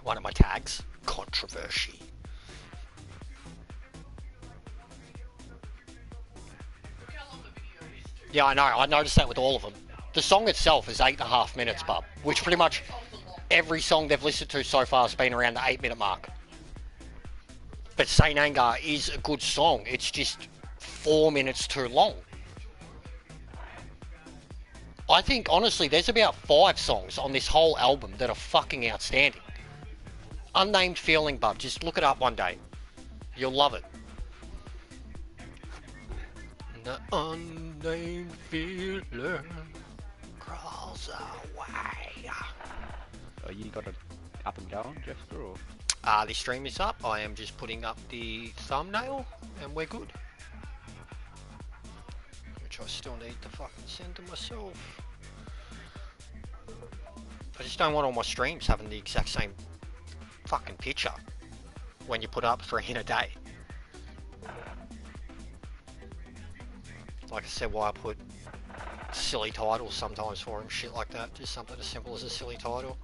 one of my tags. Controversy. Yeah, I know. I noticed that with all of them. The song itself is 8.5 minutes, bub. Which pretty much every song they've listened to so far has been around the 8-minute mark. But Saint Anger is a good song. It's just 4 minutes too long. I think, honestly, there's about 5 songs on this whole album that are fucking outstanding. Unnamed Feeling, bub. Just look it up one day. You'll love it. The unnamed feeling crawls away. Oh, you got it up and going, Jester, or? The stream is up. I am just putting up the thumbnail, and we're good. Which I still need to fucking send to myself. I just don't want all my streams having the exact same fucking picture when you put up 3 in a day. Like I said, why I put silly titles sometimes for him, shit like that. Just something as simple as a silly title.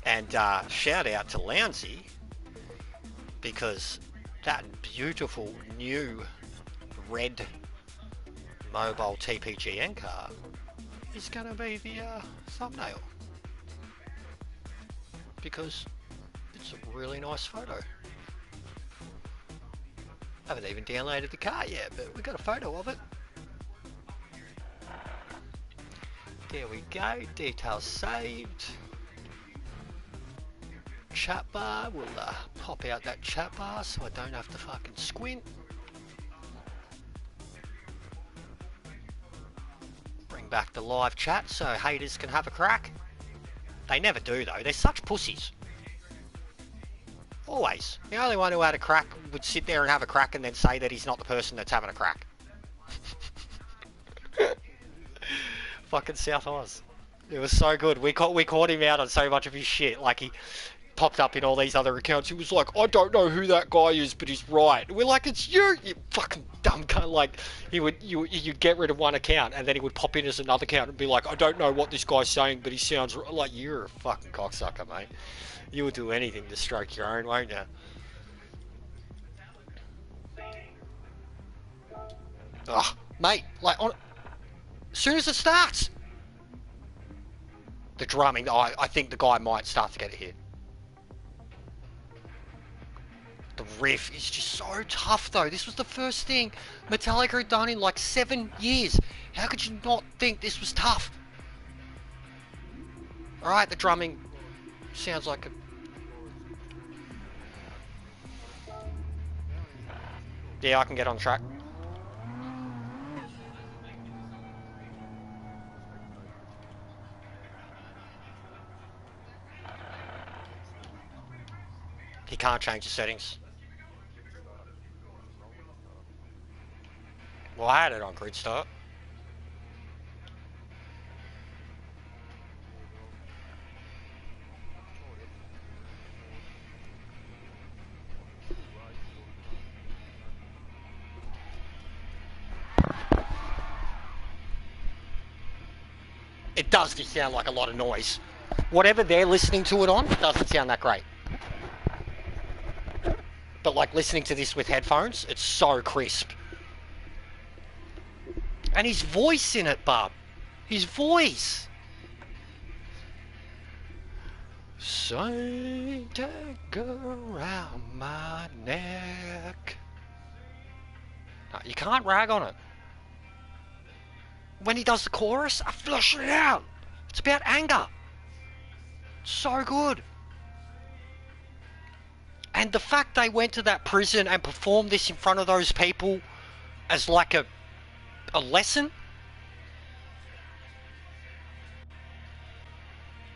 And shout out to Lounsey, because that beautiful new red mobile TPGN car is going to be the thumbnail. Because it's a really nice photo. I haven't even downloaded the car yet, but we got a photo of it. There we go, details saved. Chat bar, we'll pop out that chat bar so I don't have to fucking squint. Bring back the live chat so haters can have a crack. They never do though, they're such pussies. Always. The only one who had a crack would sit there and have a crack and then say that he's not the person that's having a crack. Fucking South Oz. It was so good. We caught him out on so much of his shit. Like, he popped up in all these other accounts. He was like, I don't know who that guy is, but he's right. We're like, it's you fucking dumb cunt. Like, you'd get rid of one account and then he would pop in as another account and be like, I don't know what this guy's saying, but he sounds like you're a fucking cocksucker, mate. You would do anything to stroke your own, won't you? Ugh, mate, like, as soon as it starts, the drumming, I think the guy might start to get a hit. The riff is just so tough, though. This was the first thing Metallica had done in like 7 years. How could you not think this was tough? Alright, the drumming sounds like a... Yeah, I can get on track. He can't change the settings. Well, I had it on grid start. It does just sound like a lot of noise. Whatever they're listening to it on doesn't sound that great. But like listening to this with headphones, it's so crisp. And his voice in it, bub. His voice. Saint Anger around my neck. No, you can't rag on it. When he does the chorus, I flush it out. It's about anger. It's so good. And the fact they went to that prison and performed this in front of those people as like a lesson.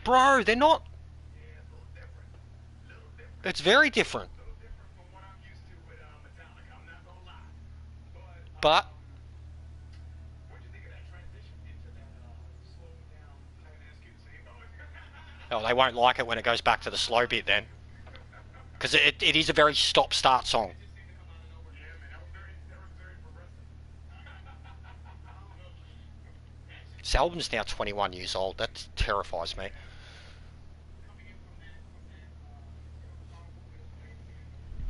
Bro, they're not... It's very different. But... Oh, they won't like it when it goes back to the slow bit then. Because it is a very stop-start song. This album's now 21 years old. That terrifies me.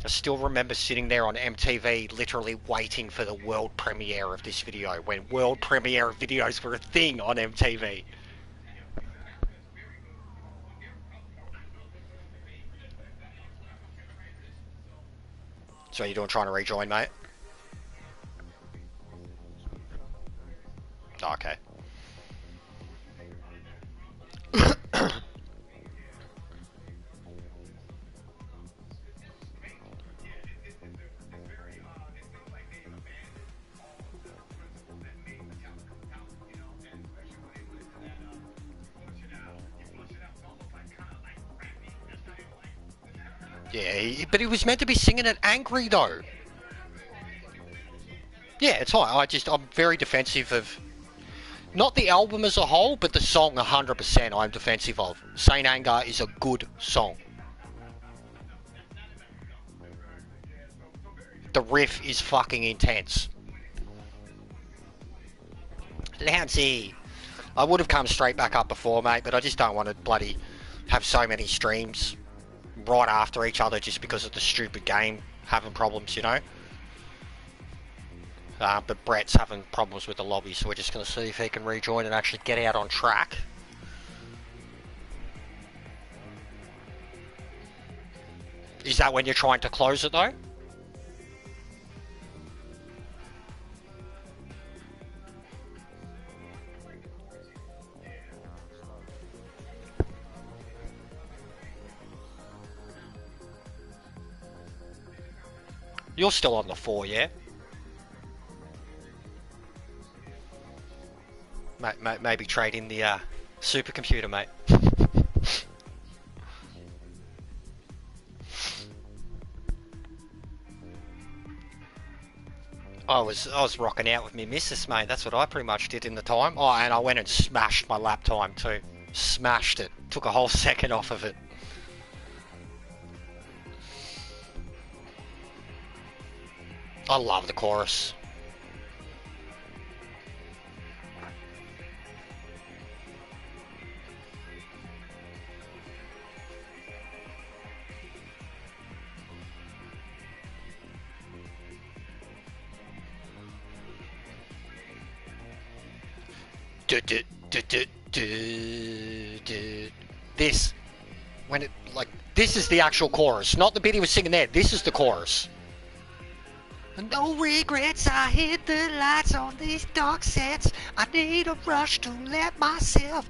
I still remember sitting there on MTV literally waiting for the world premiere of this video when world premiere videos were a thing on MTV. So you doing, trying to rejoin, mate? Oh, okay. Yeah, but he was meant to be singing it angry though. Yeah, it's fine. I'm very defensive of, not the album as a whole, but the song 100% I'm defensive of. Saint Anger is a good song. The riff is fucking intense. Louncy. I would have come straight back up before, mate, but I just don't want to bloody have so many streams right after each other just because of the stupid game having problems, you know? But Brett's having problems with the lobby, so we're just going to see if he can rejoin and actually get out on track. Is that when you're trying to close it, though? You're still on the 4, yeah? Maybe trade in the supercomputer, mate. I was rocking out with me missus, mate. That's what I pretty much did in the time. Oh, and I went and smashed my lap time too. Smashed it. Took a whole second off of it. I love the chorus. This, when it, like, this is the actual chorus, not the bit he was singing there. This is the chorus. No regrets, I hit the lights on these dark sets. I need a rush to let myself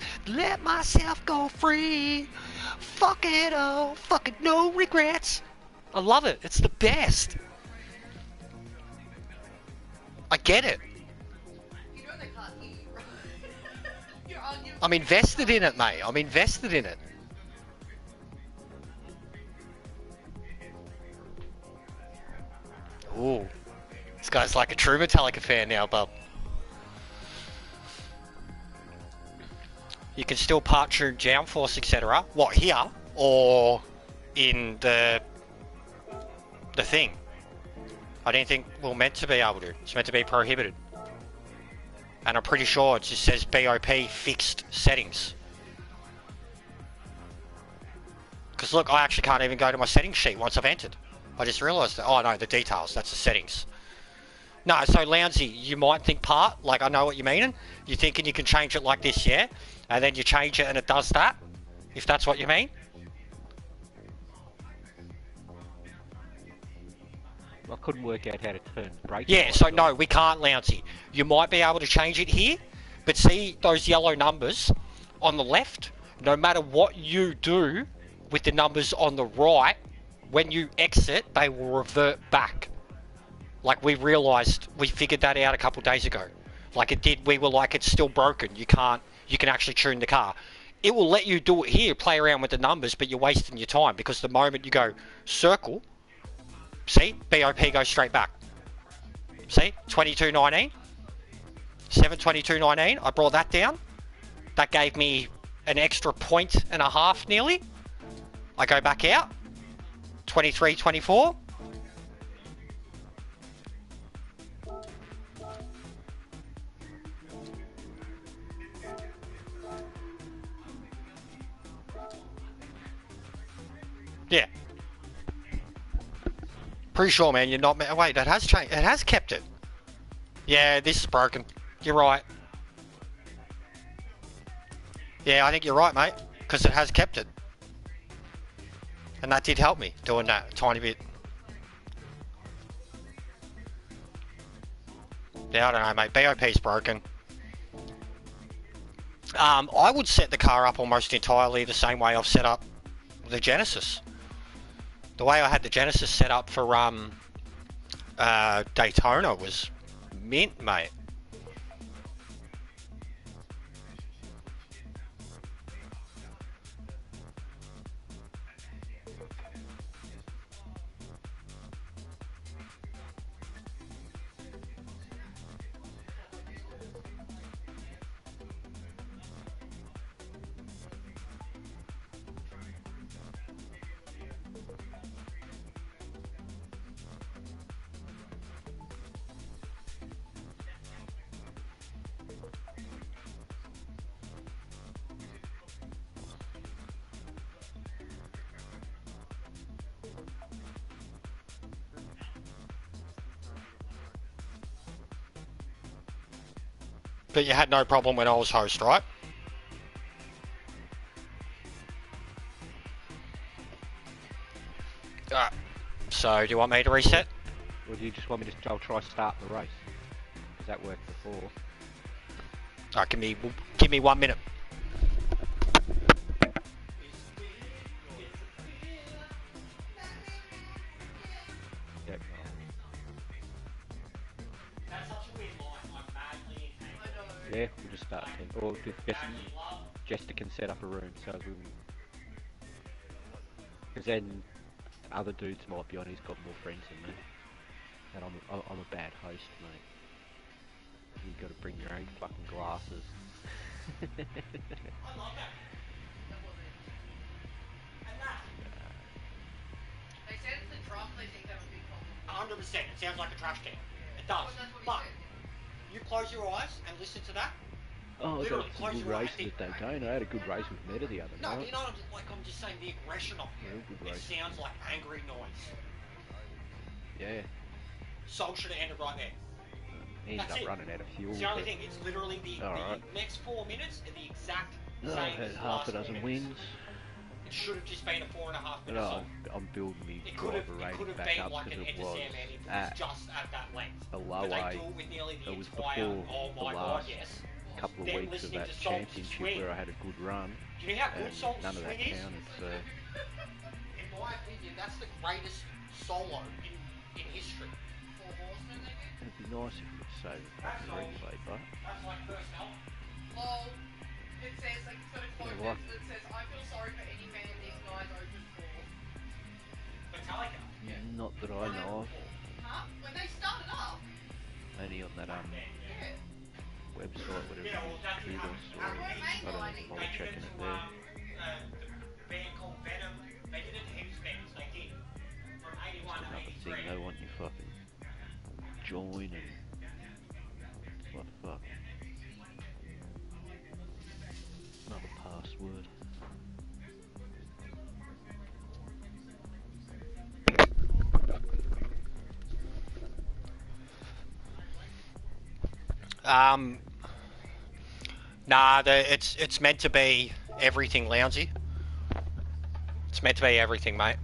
go free. Fuck it all, fucking no regrets. I love it, it's the best. I get it. I'm invested in it, mate. I'm invested in it. Ooh. This guy's like a true Metallica fan now, bub. You can still part tune Downforce, etc. What, here? Or in the thing? I didn't think we're meant to be able to. It's meant to be prohibited. And I'm pretty sure it just says BOP fixed settings. Because look, I actually can't even go to my settings sheet once I've entered. I just realised that. Oh no, the details, that's the settings. No, so Lounsey, you might think part, like I know what you're meaning. You're thinking you can change it like this, yeah? And then you change it and it does that, if that's what you mean. I couldn't work out how to turn brake. Yeah, so no, we can't, Lounsey. You might be able to change it here, but see those yellow numbers on the left? No matter what you do with the numbers on the right, when you exit, they will revert back. Like we figured that out a couple of days ago. Like it did, we were like, it's still broken. You can actually tune the car. It will let you do it here, play around with the numbers, but you're wasting your time because the moment you go circle, see, BOP goes straight back. See, 2219, 72219, I brought that down. That gave me an extra point and a half nearly. I go back out, 2324. Pretty sure, man, you're not... Wait, it has changed. It has kept it. Yeah, this is broken. You're right. Yeah, I think you're right, mate. Because it has kept it. And that did help me, doing that a tiny bit. Yeah, I don't know, mate. BOP's broken. I would set the car up almost entirely the same way I've set up the Genesis. The way I had the Genesis set up for Daytona was mint, mate. But you had no problem when I was host, right? So, do you want me to reset? Or do you just want me to... I'll try start the race. Because that worked before. Alright, give me 1 minute. Yep. Yeah, we'll just start 10. Or Jester can set up a room so we... Because then other dudes might be on, he's got more friends than me. And I'm a bad host, mate. You've got to bring your own fucking glasses. They said it's the drum, they think that would be common. 100%, it sounds like a trash can. It does. But you close your eyes and listen to that. Oh, Literally, that's a close good your eyes. race at Daytona. I had a good race with Meta the other No, night. you know, I'm just saying the aggression of it. Yeah, good It race. sounds like angry noise. Yeah, Song should have ended right there. he ended That's up it. running out of fuel. It's the only but- thing, it's literally the Alright. next 4 minutes are the exact No, same I've had as the half last a 4 dozen minutes. wins. It should have just been a 4.5 minute No, song. I'm building me It could have driver rating back been up like an because it Enter was Sandman if it was at just at that length. a low But they A. do it with nearly the It was entire, before oh the my god, last yes. couple of Them weeks of listening that to songs championship swing. where I had a good run, Do you know how good and songs none of that swing is? counted. So In my opinion, that's the greatest solo in history. Four horsemen, they do? it'd be nice if you could save the fucking replay, but That's like first album. Lol. It says, like, it's got a quote Yeah, what? that says, I feel sorry for any fan these guys open for. Metallica. not that I know of. Huh? When they started up? Only on that Yeah. website, whatever Yeah, it well, is, that's Judas, how- or I don't know if I'm checking it there. The band called Venom, they did it to heaps of bands, they did. From 81 to Another thing 83. they want you fucking join and what the fuck. Another password. Nah, it's meant to be everything, Lounsey. It's meant to be everything, mate.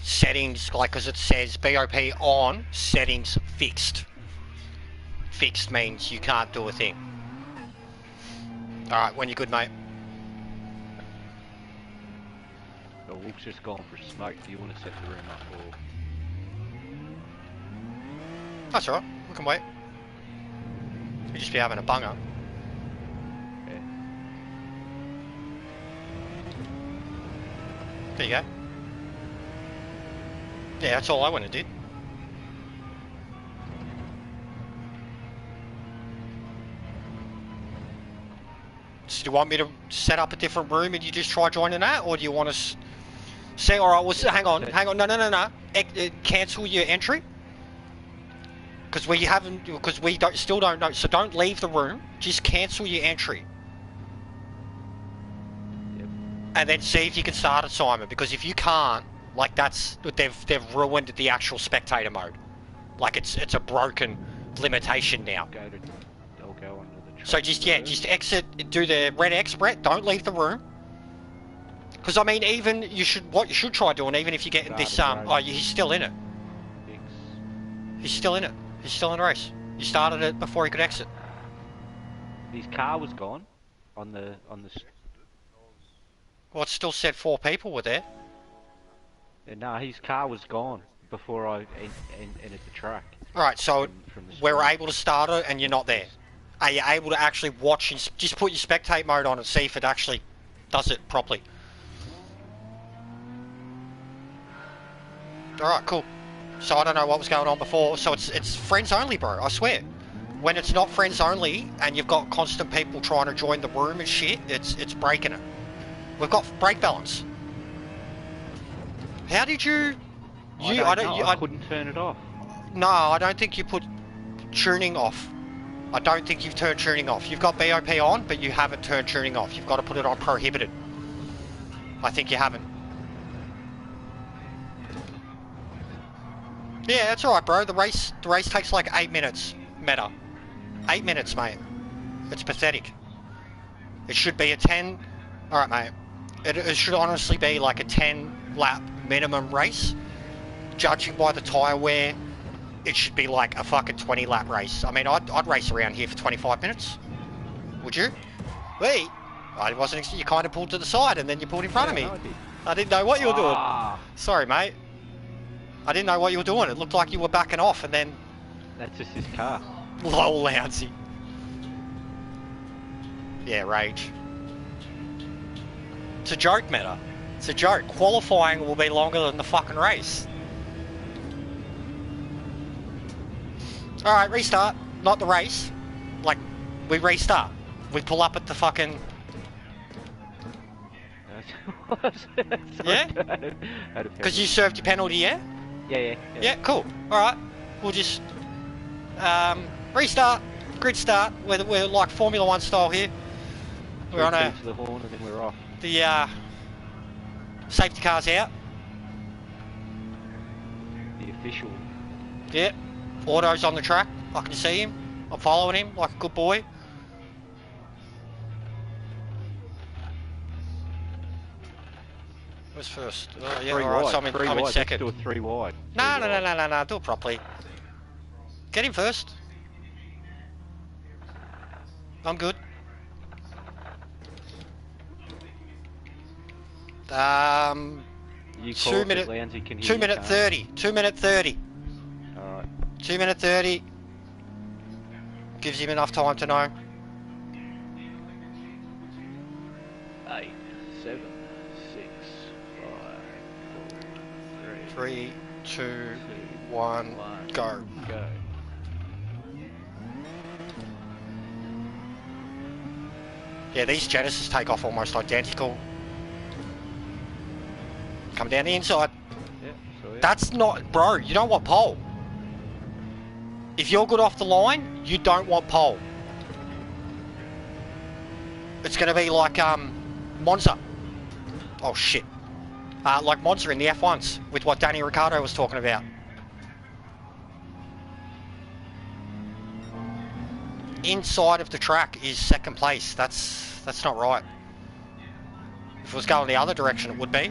Settings, like, because it says BOP on, settings fixed. Fixed means you can't do a thing. Alright, when you're good, mate. Oh, Luke's just gone for a smoke. Do you want to set the room up or? That's alright, we can wait. You'll just be having a bunger. Yeah. There you go. Yeah, that's all I went and did. So do you want me to set up a different room and you just try joining that, or do you want to say, all right, well, hang on, no. Cancel your entry. Because we haven't, because we still don't know, so don't leave the room, just cancel your entry. Yep. And then see if you can start it, Simon, because if you can't, Like they've ruined the actual spectator mode. Like it's a broken limitation now. I'll go onto the track So just exit, do the red X, Brett. Don't leave the room. Because I mean, even what you should try doing, even if you get in this oh, he's still in it. He's still in it. He's still in the race. You started it before he could exit. His car was gone on the. Well, it still said 4 people were there. No, his car was gone before I entered the track. Right, so from the we're able to start it and you're not there. Are you able to actually watch and just put your spectate mode on and see if it actually does it properly? Alright, cool. So I don't know what was going on before. So it's friends only, bro, I swear. When it's not friends only and you've got constant people trying to join the room and shit, it's breaking it. We've got brake balance. How did you... I couldn't turn it off. No, I don't think you put tuning off. I don't think you've turned tuning off. You've got BOP on, but you haven't turned tuning off. You've got to put it on prohibited. I think you haven't. Yeah, that's alright, bro. The race takes like 8 minutes. Meta. 8 minutes, mate. It's pathetic. It should be a 10... Alright, mate. It should honestly be like a 10 lap minimum race. Judging by the tyre wear, it should be like a fucking 20 lap race. I mean, I'd race around here for 25 minutes. Would you? Wait. I wasn't... You kind of pulled to the side and then you pulled in front of me. No, I didn't know what you were doing. Sorry, mate. I didn't know what you were doing. It looked like you were backing off and then... That's just his car. Lol, Lousy. Yeah, rage. It's a joke, Meta. It's a joke. Qualifying will be longer than the fucking race. Alright, restart. Not the race. Like, we restart. We pull up at the fucking... Yeah? Because you served your penalty, yeah? Yeah. Yeah, cool. Alright. We'll just... restart. Grid start. We're like Formula 1 style here. We're on a... the horn and then we're off. The, safety car's out. The official. Yeah. Auto's on the track. I can see him. I'm following him like a good boy. Who's first? Oh, yeah, alright, so I'm in second. Let's do a 3 wide. No, do it properly. Get him first. I'm good. 2 minute, 2 minute 30. 2 minute 30. Alright. 2 minute 30. Gives him enough time to know. 8, 7, 6, 5, 4, 3, 2, 1, go. Go. Yeah, these Genesis take off almost identical. Come down the inside. Yeah, so yeah. That's not... Bro, you don't want pole. If you're good off the line, you don't want pole. It's going to be like, Monza. Oh, shit. Like Monza in the F1s, with what Danny Ricciardo was talking about. Inside of the track is second place. That's not right. If it was going the other direction, it would be.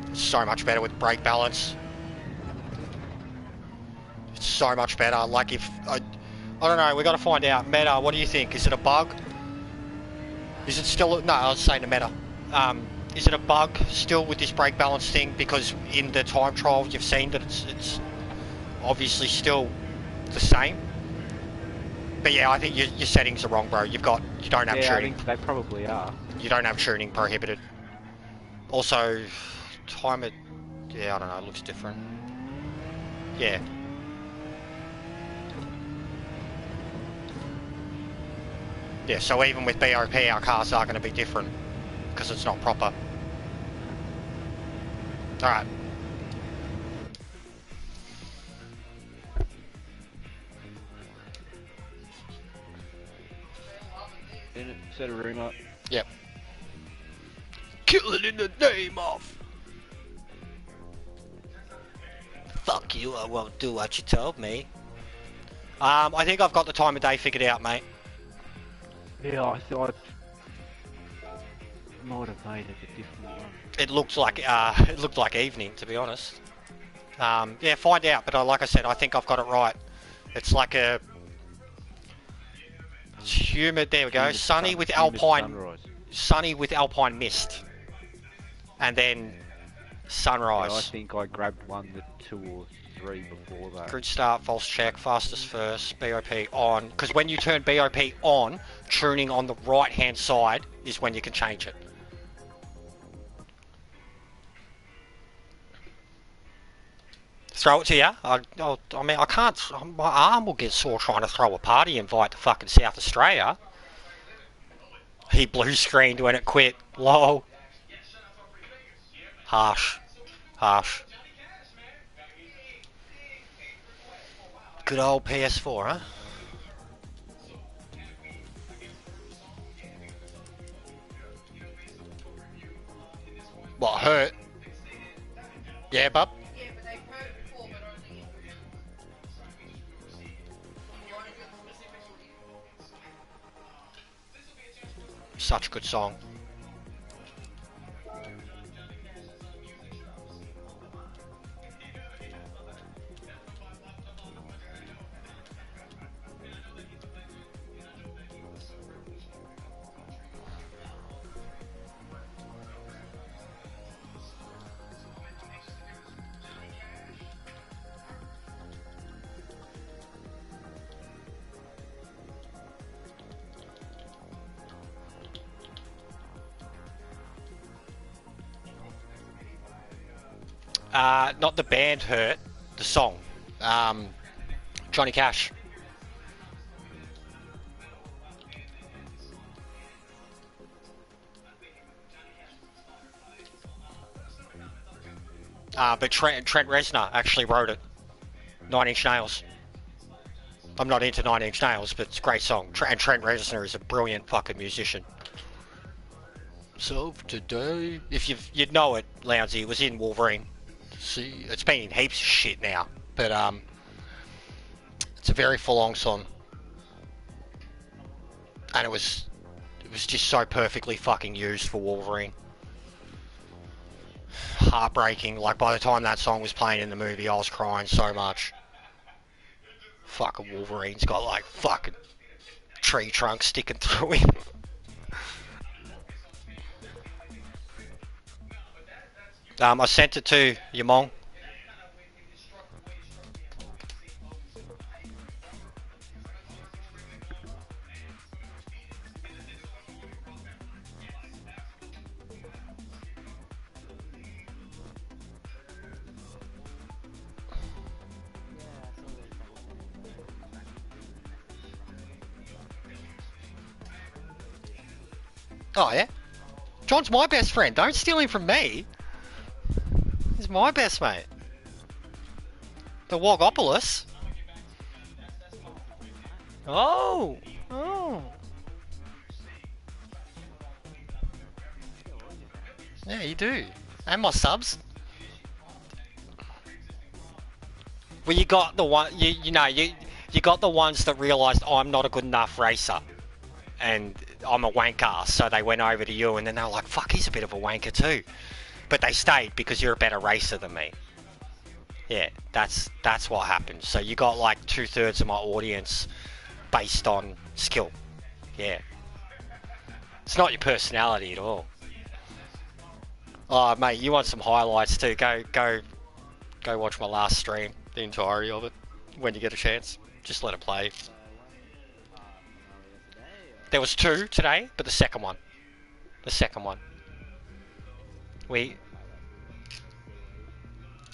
It's so much better with brake balance. It's so much better. Like if... I don't know, we got to find out. Meta, what do you think? Is it a bug? Is it still... No, I was saying to Meta. Is it a bug still with this brake balance thing? Because in the time trial you've seen that it's obviously still the same. But yeah, I think your settings are wrong, bro. You don't have tuning. I think they probably are. You don't have tuning prohibited. Also, time it... Yeah, I don't know, it looks different. Yeah. Yeah, so even with BOP, our cars are going to be different. Because it's not proper. Alright. Yeah, minute. Set a room up. Yep. Kill it in the name of. Fuck you, I won't do what you told me. I think I've got the time of day figured out, mate. Yeah, I thought might have made it a different one. It looked like evening, to be honest. Yeah, find out. But like I said, I think I've got it right. It's like a it's humid. There we go. Sunny with alpine, sunny with alpine mist, and then sunrise. Yeah, I think I grabbed one that 2 or 3 before that. Good start, false check, fastest first, BOP on. Because when you turn BOP on, tuning on the right hand side is when you can change it. Throw it to you. I mean, I can't. My arm will get sore trying to throw a party invite to fucking South Australia. He blue screened when it quit. Lol. Harsh. Harsh. Good old PS4, huh? What, hurt? Yeah, bub? Yeah, but they've heard it before, but only Such a good song. Not the band hurt, the song. Johnny Cash. But Trent Reznor actually wrote it. 9 Inch Nails. I'm not into 9 Inch Nails, but it's a great song. And Trent Reznor is a brilliant fucking musician. So today, if you'd know it, Lounsey, it was in Wolverine. See, it's been in heaps of shit now, but it's a very full-on song, and it was just so perfectly fucking used for Wolverine. Heartbreaking. Like, by the time that song was playing in the movie, I was crying so much. Fucking Wolverine's got like fucking tree trunks sticking through him. I sent it to your mom. Oh yeah? John's my best friend. Don't steal him from me. He's my best mate. The Wogopolis. Oh. Yeah, you do. And my subs. Well, you got the one. You got the ones that realised I'm not a good enough racer, and I'm a wanker. So they went over to you, and then they were like, "Fuck, he's a bit of a wanker too." But they stayed because you're a better racer than me. Yeah, that's what happened. So you got like 2/3 of my audience based on skill. Yeah. It's not your personality at all. Oh, mate, you want some highlights too? Go watch my last stream, the entirety of it, when you get a chance. Just let it play. There was 2 today, but the second one.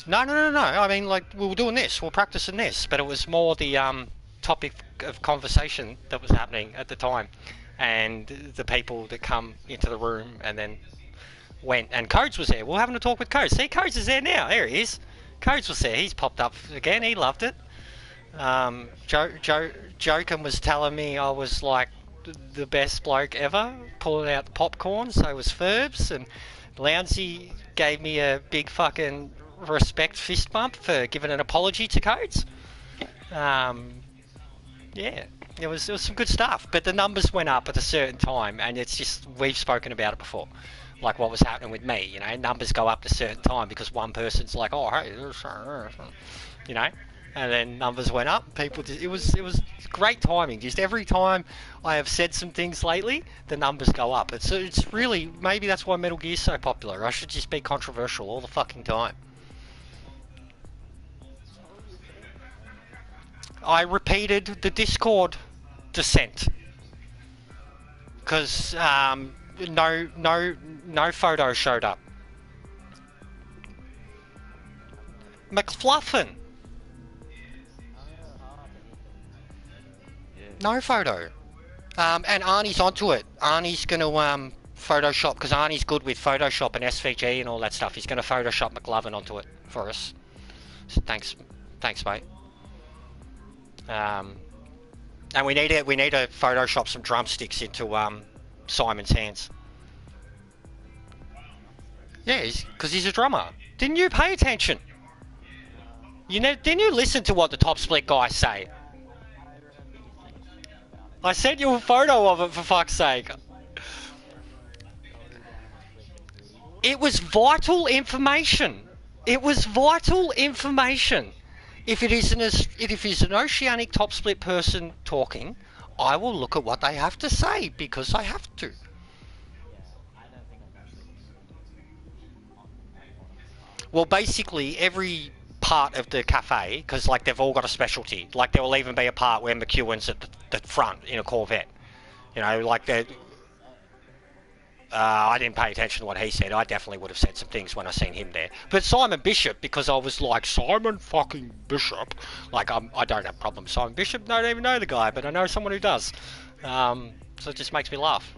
No. I mean, like, we were doing this, we were practicing this, but it was more the topic of conversation that was happening at the time, and the people that come into the room and then went. And Codes was there. We were having a talk with Codes. See, Codes is there now. There he is. Codes was there. He's popped up again. He loved it. Joken was telling me I was like the best bloke ever, pulling out the popcorn. So was Ferbs, and Lounsey gave me a big fucking respect fist bump for giving an apology to Codes. Yeah, it was some good stuff. But the numbers went up at a certain time, and it's just, we've spoken about it before. Like what was happening with me, you know, numbers go up at a certain time because one person's like, oh, hey, you know, and then numbers went up. People, it was great timing. Just every time I have said some things lately, the numbers go up. It's really, maybe that's why Metal Gear's so popular. I should just be controversial all the fucking time. I repeated the Discord dissent because no photo showed up. McFluffin. No photo. And Arnie's onto it. Arnie's going to Photoshop, because Arnie's good with Photoshop and SVG and all that stuff. He's going to Photoshop McLovin onto it for us. So thanks mate. And we need to Photoshop some drumsticks into Simon's hands. Yeah, because he's a drummer. Didn't you pay attention? Didn't you listen to what the top split guys say? I sent you a photo of it, for fuck's sake. It was vital information. It was vital information. If it is an Oceanic top split person talking, I will look at what they have to say because I have to. Well, basically every part of the cafe, because like they've all got a specialty. Like there will even be a part where McEwen's at the front in a Corvette. You know, like that. I didn't pay attention to what he said. I definitely would have said some things when I seen him there. But Simon Bishop, because I was like, Simon fucking Bishop. Like, I don't have a problem with Simon Bishop. Don't even know the guy, but I know someone who does. So it just makes me laugh.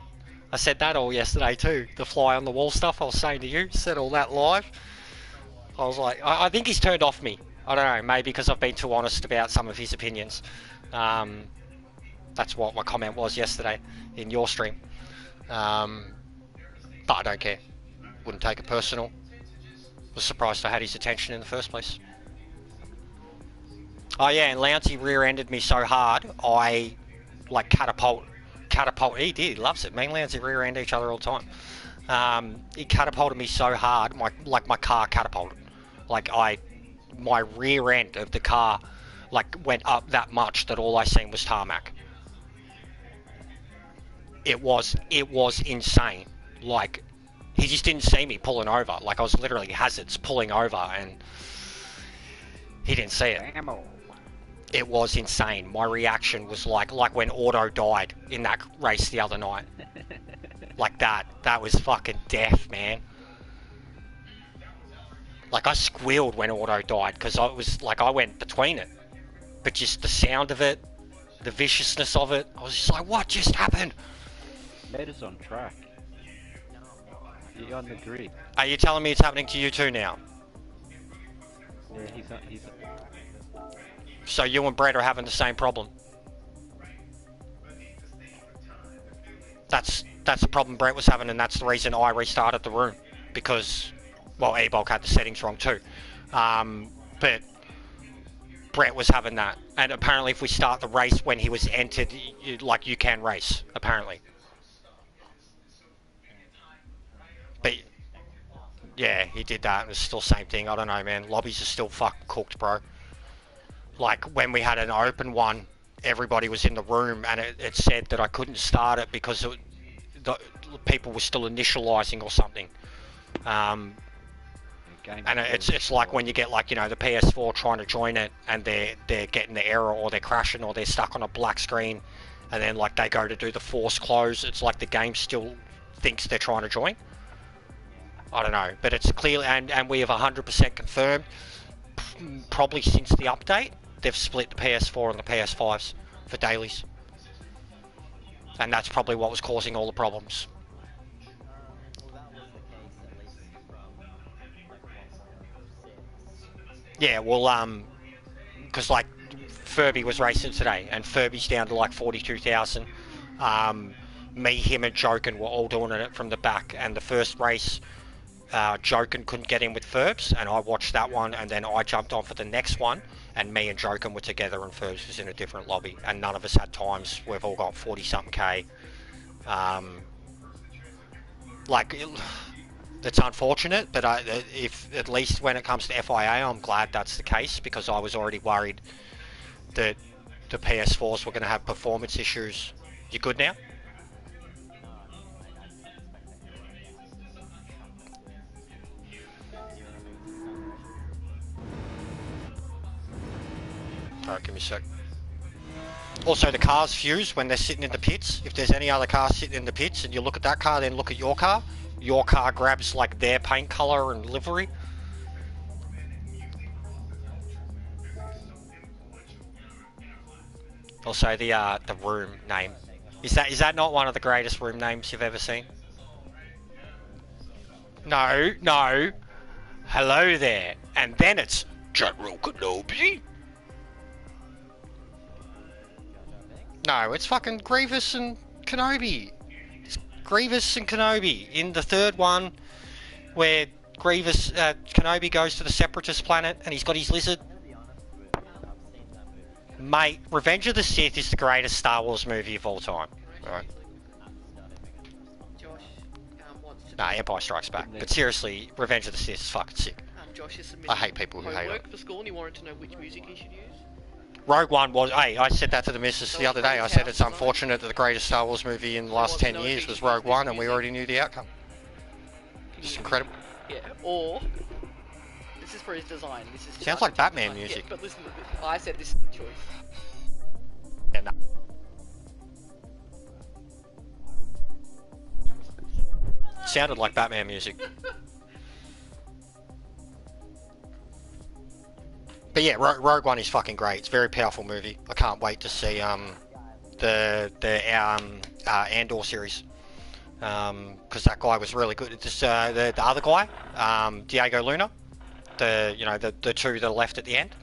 I said that all yesterday too. The fly on the wall stuff I was saying to you. Said all that live. I was like, I think he's turned off me. I don't know, maybe because I've been too honest about some of his opinions. That's what my comment was yesterday in your stream. But I don't care. Wouldn't take it personal. Was surprised I had his attention in the first place. Oh yeah, and Lounsey rear-ended me so hard, I like catapult. He did, he loves it. Me and Lounsey rear-end each other all the time. He catapulted me so hard, my car catapulted. Like my rear end of the car like went up that much that all I seen was tarmac. It was insane. Like, he just didn't see me pulling over. Like, I was literally hazards pulling over, and he didn't see it. It was insane. My reaction was like when Auto died in that race the other night. Like that. That was fucking death, man. Like, I squealed when Auto died, because I was like, I went between it. But just the sound of it, the viciousness of it, I was just like, what just happened? Made us on track. You're on the grid. Are you telling me it's happening to you too now? Yeah, he's So you and Brett are having the same problem? That's the problem Brett was having, and that's the reason I restarted the room. Because, well, E-Bulk had the settings wrong too. But Brett was having that. And apparently if we start the race when he was entered, you can race, apparently. But yeah, he did that. It was still the same thing. I don't know, man. Lobbies are still fucking cooked, bro. Like, when we had an open one, everybody was in the room, and it said that I couldn't start it because the people were still initializing or something. And it's like when you get, like, you know, the PS4 trying to join it, and they're getting the error, or they're crashing, or they're stuck on a black screen, and then, like, they go to do the force close. It's like the game still thinks they're trying to join. I don't know, but it's clearly, and we have 100% confirmed, probably since the update, they've split the PS4 and the PS5s for dailies. And that's probably what was causing all the problems. Yeah, well, because like Furby was racing today, and Furby's down to like 42,000. Me, him, and Joken were all doing it from the back. And the first race, Joken couldn't get in with Ferbs, and I watched that one, and then I jumped on for the next one, and me and Joken were together, and Ferbs was in a different lobby, and none of us had times. We've all got 40-something K. It's unfortunate, but if at least when it comes to FIA, I'm glad that's the case, because I was already worried that the PS4s were going to have performance issues. You good now? Alright, give me a sec. Also, the cars fuse when they're sitting in the pits. If there's any other car sitting in the pits and you look at that car, then look at your car grabs like their paint color and livery. Also, the room name. Is that not one of the greatest room names you've ever seen? No. Hello there. And then it's General Kenobi. No, it's fucking Grievous and Kenobi. It's Grievous and Kenobi in the third one, where Kenobi goes to the Separatist planet and he's got his lizard. Mate, Revenge of the Sith is the greatest Star Wars movie of all time. Right? Josh wants to. Nah, Empire Strikes Back. But seriously, Revenge of the Sith is fucking sick. Josh is I hate people who hate homework it. for school, and he wanted to know which music he should use. Rogue One was. Hey, I said that to the missus the other day. I said it's unfortunate that the greatest Star Wars movie in the last 10 years was Rogue One, and we already knew the outcome. It's incredible. Yeah, or this is for his design. This is Sounds like Batman music. Yeah, but listen to this. I said this is the choice. Yeah, no. Sounded like Batman music. But yeah, Rogue One is fucking great. It's a very powerful movie. I can't wait to see the Andor series, because that guy was really good. Just the other guy, Diego Luna, the two that are left at the end.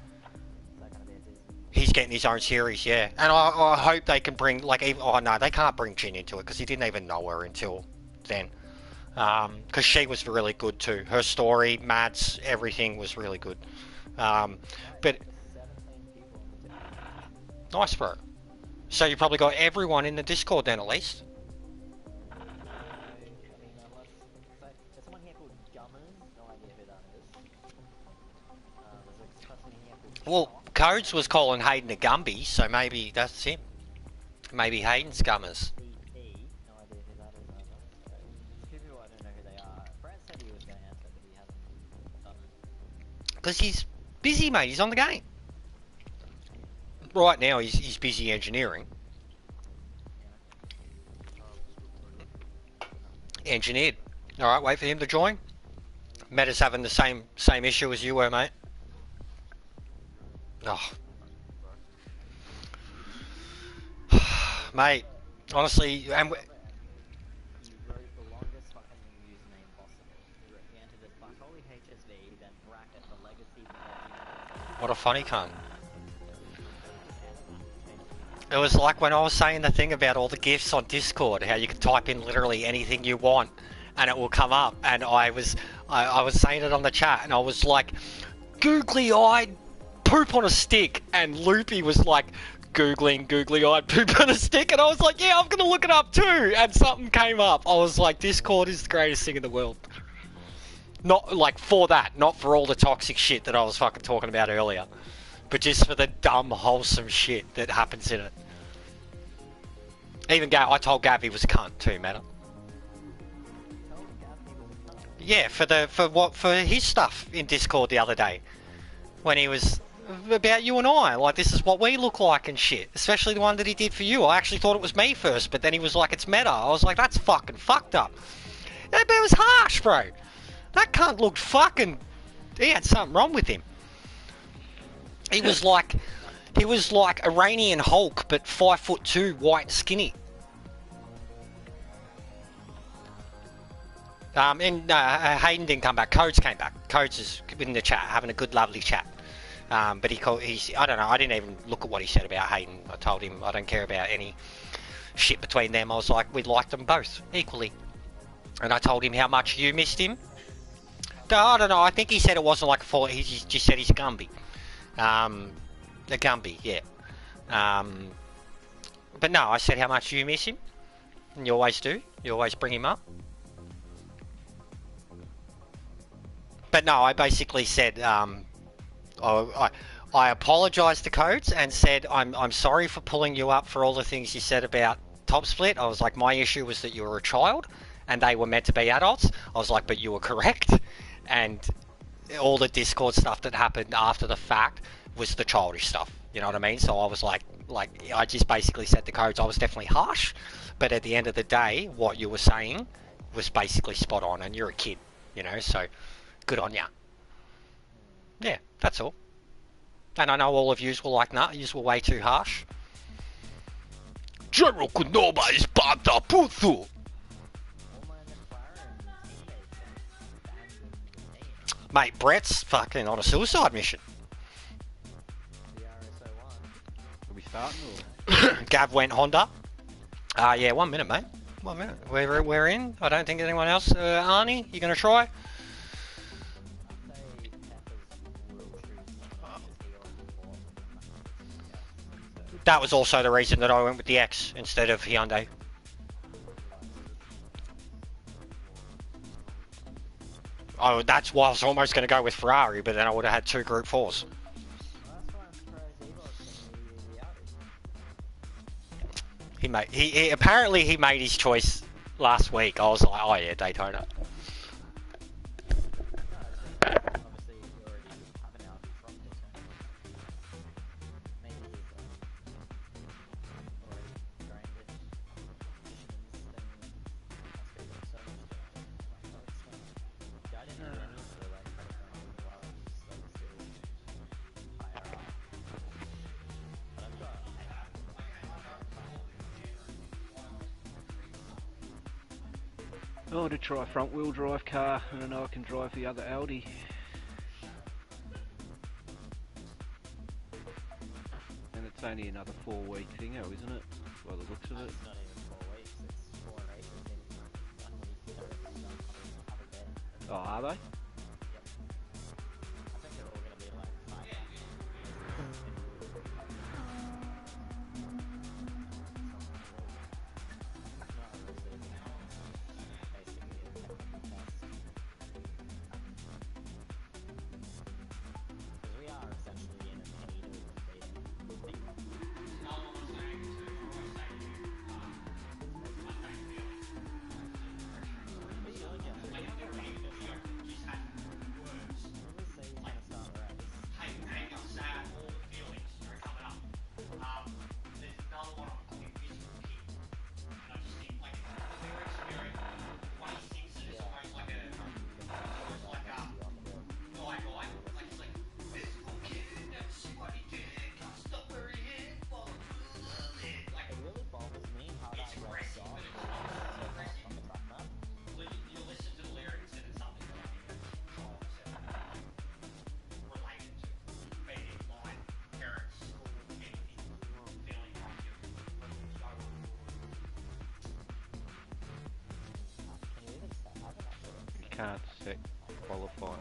He's getting his own series, yeah. And I hope they can bring they can't bring Jin into it because he didn't even know her until then. Because she was really good too. Her story, Mads, everything was really good. But nice, bro. So you probably got everyone in the Discord then, at least. Well, Codes was calling Hayden a Gumby, so maybe that's him. Maybe Hayden's Gummers. Because he's busy, mate. He's on the game. Right now, he's busy engineering. Engineered. Alright, wait for him to join. Meta's having the same issue as you were, mate. Oh. Mate, honestly, and what a funny cunt. It was like when I was saying the thing about all the GIFs on Discord, how you can type in literally anything you want and it will come up, and I was saying it on the chat and I was like, googly-eyed poop on a stick, and Loopy was like, googling googly-eyed poop on a stick, and I was like, yeah, I'm gonna look it up too, and something came up. I was like, Discord is the greatest thing in the world. Not like for that, not for all the toxic shit that I was fucking talking about earlier, but just for the dumb, wholesome shit that happens in it. Even I told Gav he was a cunt too, man. Yeah, for his stuff in Discord the other day, when he was about you and I, like, this is what we look like and shit. Especially the one that he did for you. I actually thought it was me first, but then he was like, it's Meta. I was like, that's fucking fucked up. Yeah, but it was harsh, bro. That cunt looked fucking... He had something wrong with him. He was like Iranian Hulk, but 5'2", white, skinny. And Hayden didn't come back. Codes came back. Codes is in the chat, having a good, lovely chat. But he's I don't know. I didn't even look at what he said about Hayden. I told him I don't care about any shit between them. I was like, we liked them both equally. And I told him how much you missed him. I don't know, I think he said it wasn't like a fault, he just said he's a Gumby. A Gumby, yeah. But no, I said how much you miss him. And you always do. You always bring him up. But no, I basically said, I apologised to Codes and said, I'm sorry for pulling you up for all the things you said about Top Split. I was like, my issue was that you were a child and they were meant to be adults. I was like, but you were correct. And all the Discord stuff that happened after the fact was the childish stuff. You know what I mean? So I was like I just basically said to Codes, I was definitely harsh. But at the end of the day, what you were saying was basically spot on, and you're a kid, you know, so good on ya. Yeah, that's all. And I know all of yous were like, nah, yous were way too harsh. General Konoba is Bata Puthu! Mate, Brett's fucking on a suicide mission. Are we starting or? Gav went Honda. Yeah, 1 minute, mate. 1 minute. We're in. I don't think anyone else. Arnie, you gonna try? That was also the reason that I went with the X instead of Hyundai. Oh, that's why I was almost going to go with Ferrari, but then I would have had 2 Group 4s. He apparently he made his choice last week. I was like, oh yeah, Daytona. I want to try a front wheel drive car, and I know I can drive the other Audi. And it's only another 4-week thing, isn't it? By the looks of it. It's not even 4 weeks, it's 4 races in 1 week. Oh, are they? Yep. I think they're all going to be like 5 months. Can't set qualifying.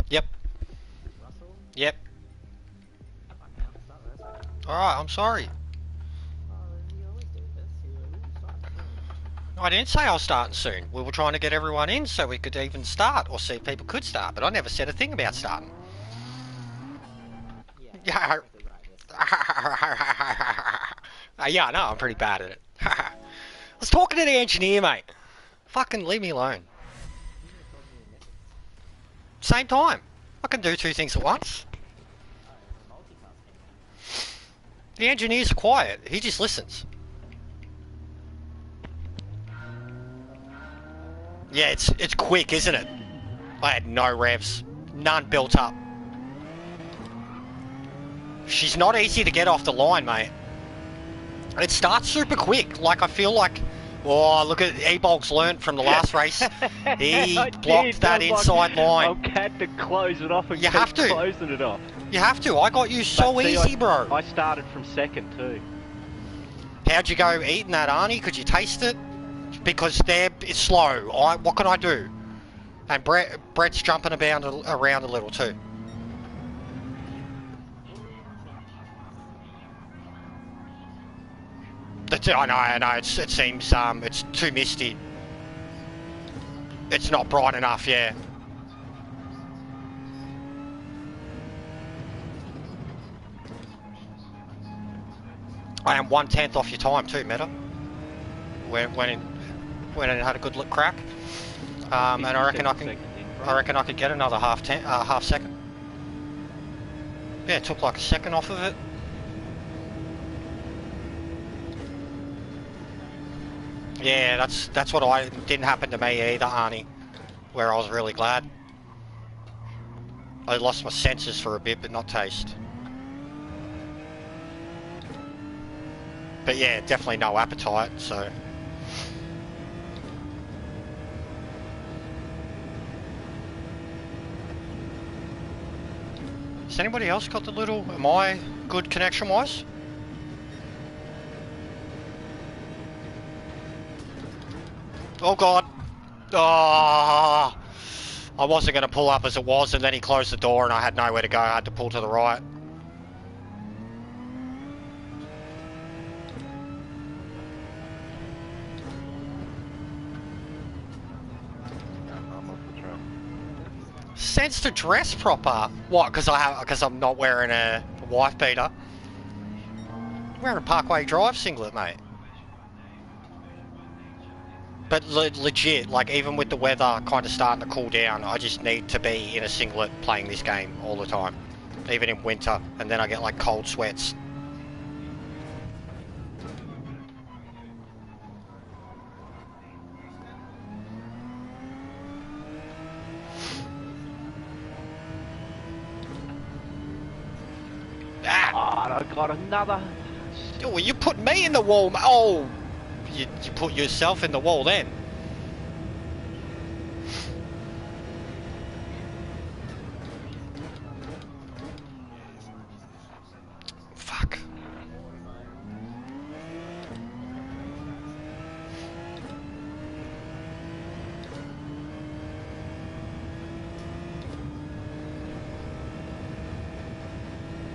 Yep. Yep. Alright, I'm sorry. I didn't say I was starting soon. We were trying to get everyone in so we could even start, or see if people could start, but I never said a thing about starting. Yeah. Yeah, I know, I'm pretty bad at it. I was talking to the engineer, mate. Fucking leave me alone. Same time. I can do 2 things at once. The engineer's quiet. He just listens. Yeah, it's quick, isn't it? I had no revs. None built up. She's not easy to get off the line, mate. It starts super quick. Like, I feel like Oh, look at E-Bolg's learnt from the last race. He I blocked did, that I was inside line. I had to close it off and You keep have to. closing it off. You have to. I got you so But see, easy, bro. I started from second too. How'd you go eating that, Arnie? Could you taste it? Because it's slow. What can I do? And Brett's jumping around a little too. I know. It seems it's too misty. It's not bright enough, yeah. I am 1/10 off your time too, Meta. Went in and had a good look crack. And I reckon I could get another half second. Yeah, it took like a second off of it. Yeah, that's what didn't happen to me either, Arnie. Where I was really glad. I lost my senses for a bit, but not taste. But yeah, definitely no appetite, so. Has anybody else got the little, am I good connection-wise? Oh god. Oh, I wasn't going to pull up as it was, and then he closed the door and I had nowhere to go. I had to pull to the right. I'm off the track. Sense to dress proper. What? Because I'm not wearing a wife beater. I'm wearing a Parkway Drive singlet, mate. But legit, like even with the weather kind of starting to cool down, I just need to be in a singlet playing this game all the time, even in winter, and then I get like cold sweats. Oh, I got another. Oh, you put me in the wall. Oh, you put yourself in the wall then. Fuck.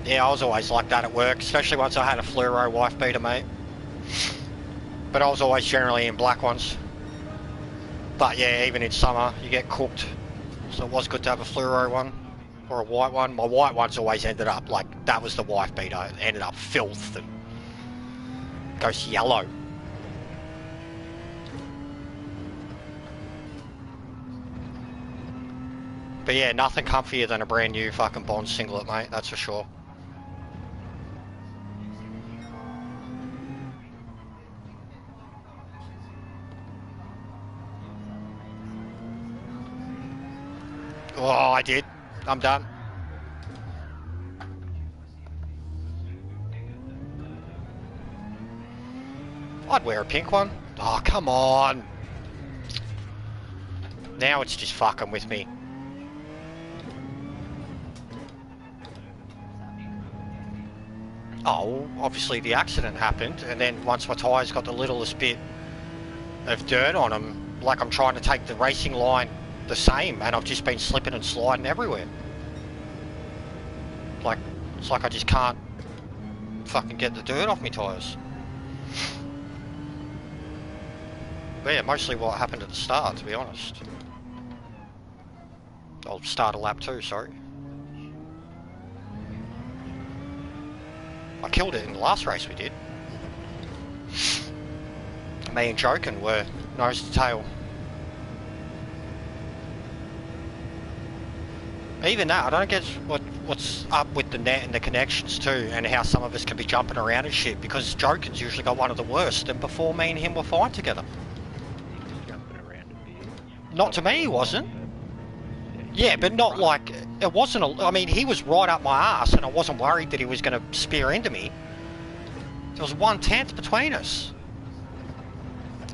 Yeah, I was always like that at work, especially once I had a fluoro wife beater, mate. But I was always generally in black ones. But yeah, even in summer, you get cooked. So it was good to have a fluoro one, or a white one. My white ones always ended up, like, that was the wife beater. It ended up filth and goes yellow. But yeah, nothing comfier than a brand new fucking Bond singlet, mate, that's for sure. Oh, I did. I'm done. I'd wear a pink one. Oh, come on. Now it's just fucking with me. Oh, obviously the accident happened, and then once my tyres got the littlest bit of dirt on them, like I'm trying to take the racing line the same, and I've just been slipping and sliding everywhere. Like, it's like I just can't fucking get the dirt off my tyres. But yeah, mostly what happened at the start, to be honest. I'll start a lap 2, sorry. I killed it in the last race we did. Me and Jokin were nose to tail. Even that, I don't get what's up with the net and the connections too, and how some of us can be jumping around and shit, because Jokin's usually got one of the worst, and before me and him were fine together. He was jumping around a bit. Not to me, he wasn't. Yeah, but not like, it wasn't, I mean, he was right up my ass, and I wasn't worried that he was going to spear into me. There was 1/10 between us.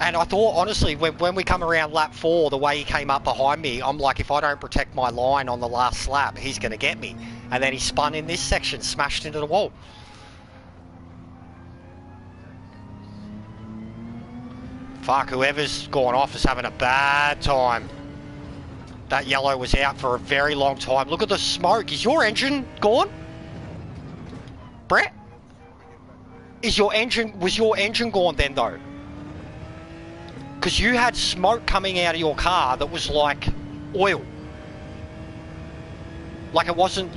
And I thought, honestly, when we come around lap 4, the way he came up behind me, I'm like, if I don't protect my line on the last lap, he's going to get me. And then he spun in this section, smashed into the wall. Fuck, whoever's gone off is having a bad time. That yellow was out for a very long time. Look at the smoke. Is your engine gone? Brett? Was your engine gone then, though? Because you had smoke coming out of your car that was like oil. Like it wasn't...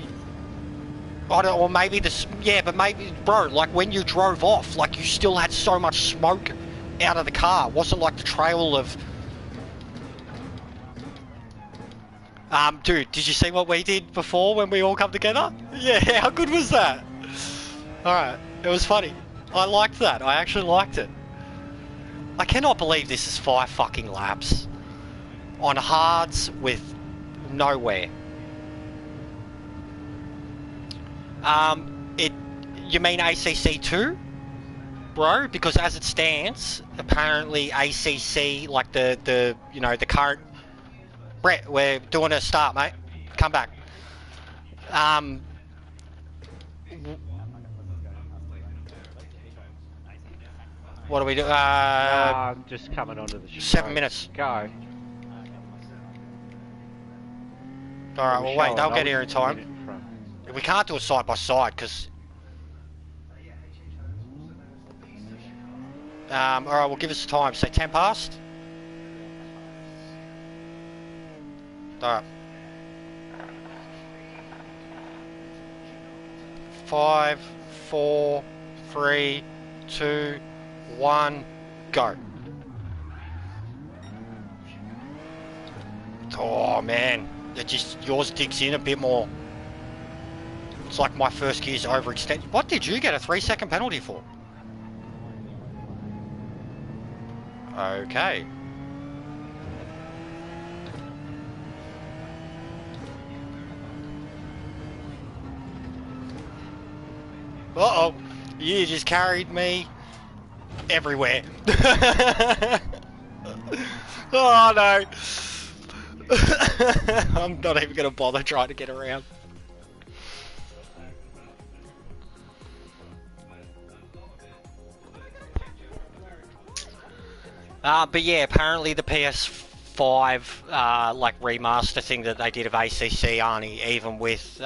I don't know, or maybe this... Yeah, but maybe... Bro, like when you drove off, like you still had so much smoke out of the car. It wasn't like the trail of... Dude, did you see what we did before when we all come together? Yeah, how good was that? Alright, it was funny. I liked that. I actually liked it. I cannot believe this is 5 fucking laps. On hards with nowhere. You mean ACC 2? Bro? Because as it stands, apparently ACC, like the you know, the current... Brett, we're doing a start, mate. Come back. What do we do? I'm just coming onto the show. 7 minutes. Go. Alright, well wait, they'll get here in time. In front. We can't do it side by side, because... alright, we'll give us time. Say 10 past? Alright. 5, 4, 3, 2, 1, go. Oh man, it just, yours digs in a bit more. It's like my first gear's overextended. What did you get a 3-second penalty for? Okay. Uh-oh, you just carried me everywhere. Oh no. I'm not even going to bother trying to get around. But yeah, apparently the PS5 like remaster thing that they did of ACC, Arnie, even with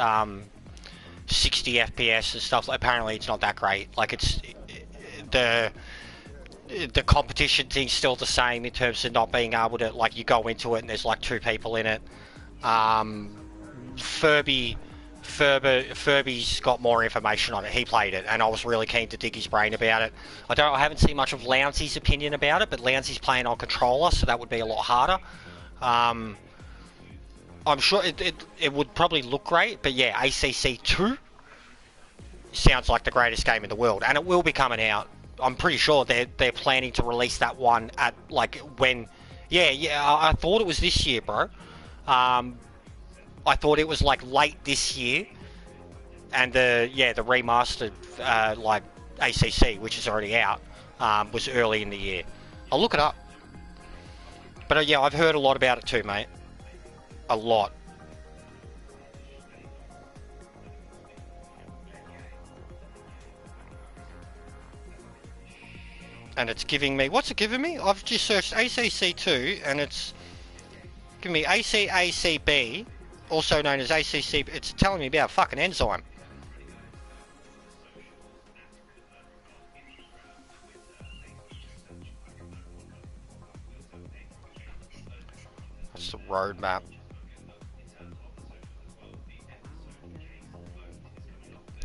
60 FPS and stuff, apparently it's not that great. Like it's the competition thing's still the same in terms of not being able to, like, you go into it and there's like 2 people in it. Furby's got more information on it. He played it, and I was really keen to dig his brain about it. I haven't seen much of Lounsey's opinion about it, but Lounsey's playing on controller, so that would be a lot harder. I'm sure it would probably look great, but yeah, ACC 2 sounds like the greatest game in the world, and it will be coming out. I'm pretty sure they're planning to release that one at like when... Yeah, I thought it was this year, bro. I thought it was like late this year, and the remastered like ACC, which is already out, was early in the year. I'll look it up. But yeah, I've heard a lot about it too, mate. A lot. And it's giving me... What's it giving me? I've just searched ACC2, and it's giving me ACACB, also known as ACC... It's telling me about a fucking enzyme. That's the roadmap.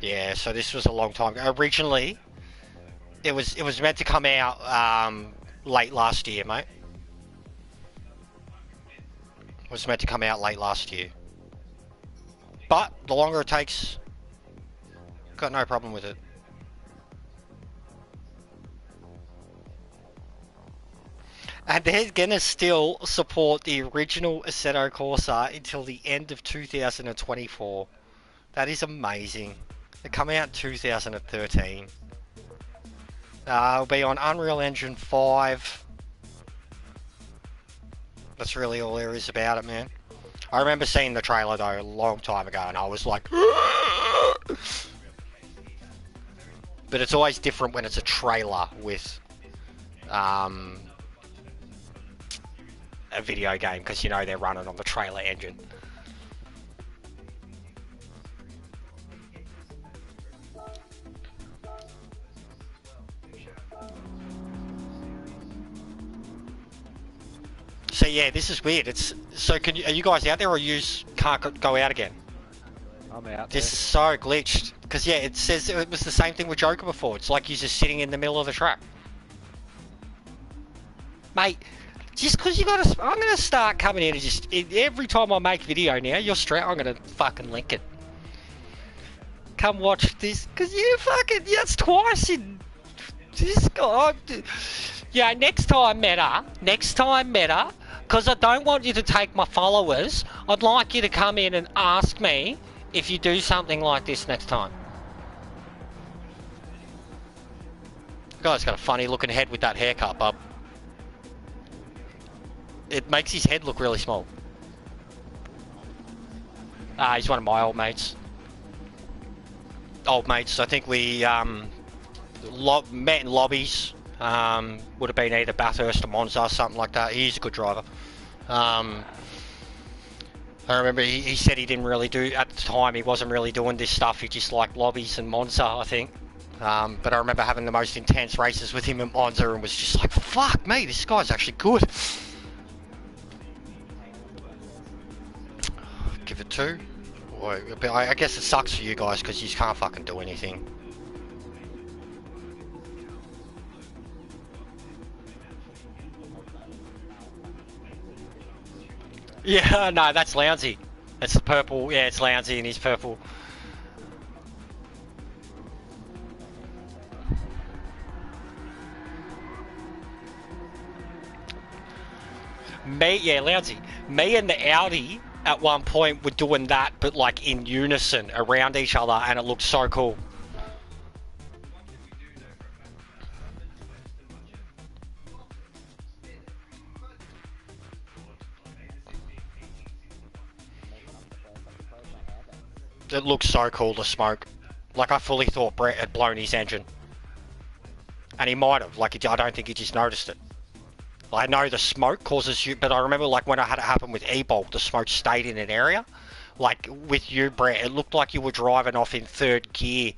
Yeah, so this was a long time ago. Originally... It was meant to come out late last year, mate. It was meant to come out late last year. But the longer it takes, got no problem with it. And they're gonna still support the original Assetto Corsa until the end of 2024. That is amazing. They come out in 2013. It'll be on Unreal Engine 5. That's really all there is about it, man. I remember seeing the trailer though a long time ago, and I was like, but it's always different when it's a trailer with a video game, because you know they're running on the trailer engine. So yeah, this is weird. It's so. Are you guys out there, or you can't go out again? I'm out This there. is so glitched. Because yeah, it says it was the same thing with Joker before. It's like you're just sitting in the middle of the track, mate. Just because you gotta, I'm gonna start coming in and just every time I make video now, you're straight. I'm gonna fucking link it. Come watch this, because you fucking, that's twice in this guy. Yeah, next time, Meta, because I don't want you to take my followers, I'd like you to come in and ask me if you do something like this next time. The guy's got a funny looking head with that haircut, bub. It makes his head look really small. He's one of my old mates. I think we met in lobbies. Would have been either Bathurst or Monza, something like that. He's a good driver. I remember he said he didn't really do, at the time, he wasn't really doing this stuff. He just liked lobbies and Monza, I think. But I remember having the most intense races with him at Monza and was just like, fuck me, this guy's actually good. Give it 2. But I guess it sucks for you guys because you can't fucking do anything. Yeah, no, that's Lounsey. That's the purple. Yeah, it's Lounsey and he's purple. Lounsey. Me and the Audi at one point were doing that, but like in unison around each other, and it looked so cool. It looks so cool to smoke. Like, I fully thought Brett had blown his engine. And he might have. Like, I don't think he just noticed it. I know the smoke causes you, but I remember like when I had it happen with E-Bolt, the smoke stayed in an area. Like with you, Brett, it looked like you were driving off in 3rd gear,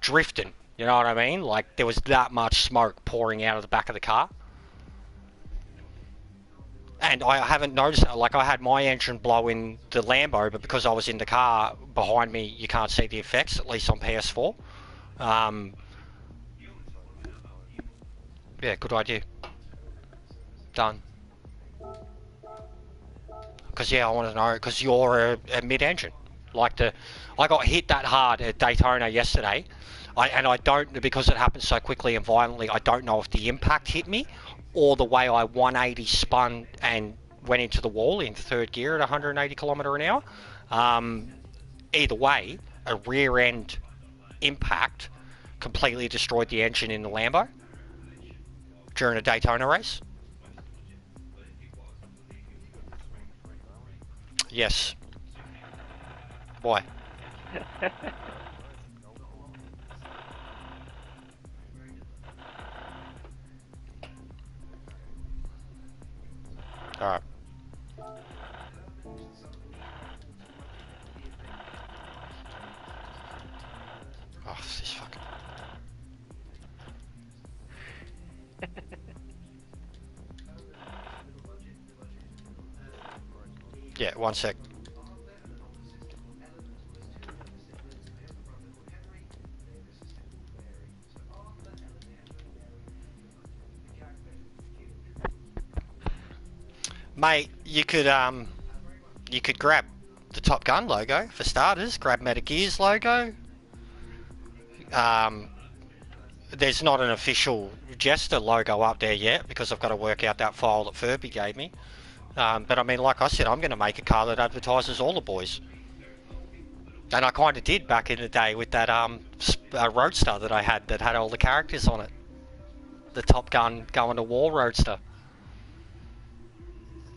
drifting. You know what I mean? Like there was that much smoke pouring out of the back of the car. And I haven't noticed it. Like I had my engine blow in the Lambo, but because I was in the car behind me, you can't see the effects, at least on PS4. Yeah, good idea. Done. Because yeah, I want to know, because you're a mid-engine. Like I got hit that hard at Daytona yesterday, and I don't, because it happened so quickly and violently, I don't know if the impact hit me, or the way I 180 spun and went into the wall in 3rd gear at 180 km an hour. Either way, a rear end impact completely destroyed the engine in the Lambo during a Daytona race. Yes. Why? Alright. Oh, this fucking... Yeah, 1 sec. Mate, you could grab the Top Gun logo for starters, grab Metal Gear's logo. There's not an official Jester logo up there yet because I've got to work out that file that Furby gave me. But I mean, like I said, I'm going to make a car that advertises all the boys. And I kind of did back in the day with that Roadster that I had that had all the characters on it. The Top Gun going to war Roadster.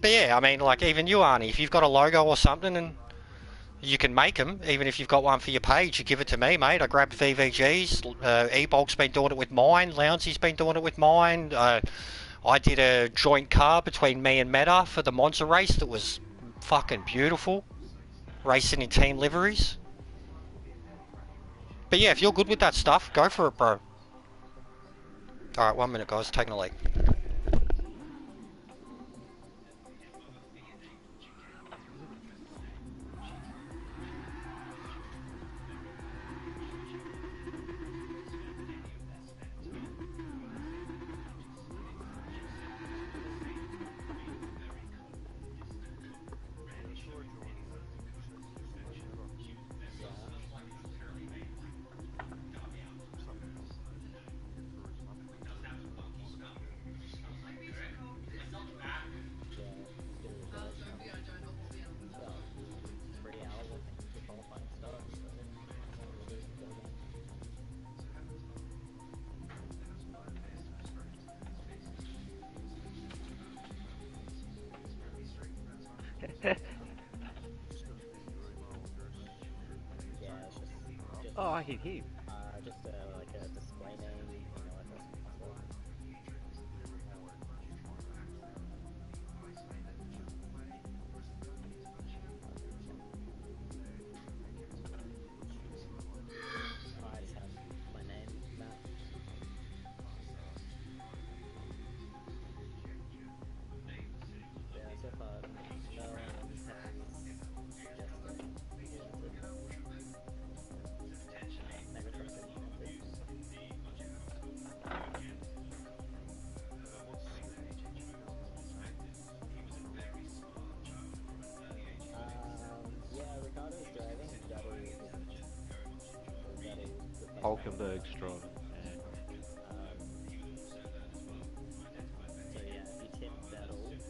But yeah, I mean, like, even you, Arnie, if you've got a logo or something and you can make them, even if you've got one for your page, you give it to me, mate. I grab VVGs. E-Bulk's been doing it with mine. Lounsy's been doing it with mine. I did a joint car between me and Meta for the Monza race that was fucking beautiful. Racing in team liveries. But yeah, if you're good with that stuff, go for it, bro. Alright, 1 minute, guys. Taking a leak. Oh, I hit him. Just like a display name, you know, like a password. I just have my name, Matt. Yeah, so far, no one has suggested never trusted anything. Yeah, Ricardo's driving, Hulkenberg's driving. so yeah, if you tip Vettel, just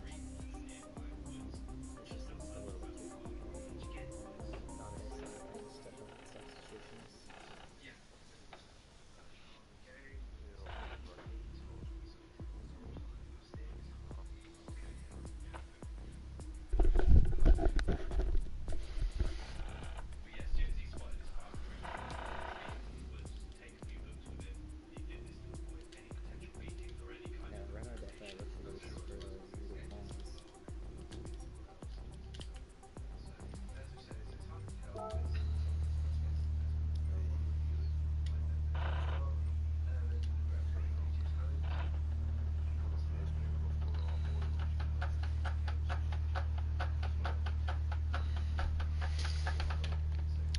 means you get first or second. It's just a little bit too complicated. Not as substitutions. Yeah, Renault definitely looks loose for little moments.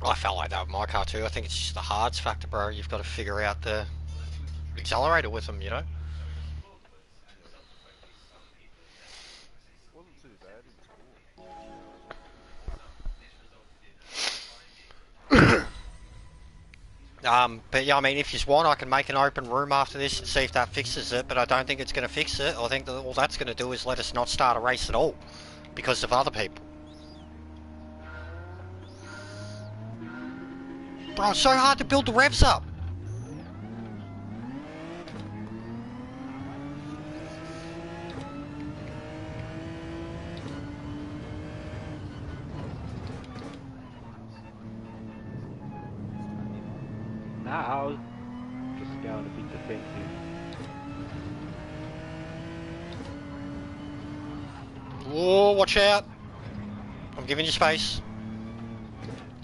I felt like that with my car too. I think it's just the hards factor, bro. You've got to figure out the accelerator with them, you know? Wasn't too bad in But yeah, I mean, if you want, I can make an open room after this and see if that fixes it, but I don't think it's going to fix it. I think that all that's going to do is let us not start a race at all because of other people. Bro, it's so hard to build the revs up. Nah, I was just going a bit defensive. Whoa, watch out. I'm giving you space.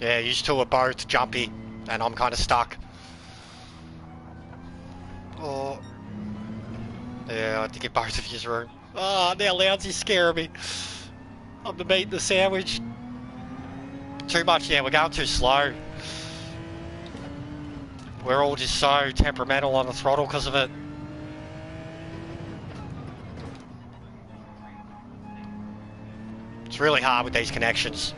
Yeah, you two are both jumpy, and I'm kind of stuck. Oh. Yeah, I had to get both of you's room. Oh, now Lounsy's scaring me. I'm the meat in the sandwich. Too much, yeah, we're going too slow. We're all just so temperamental on the throttle because of it. It's really hard with these connections.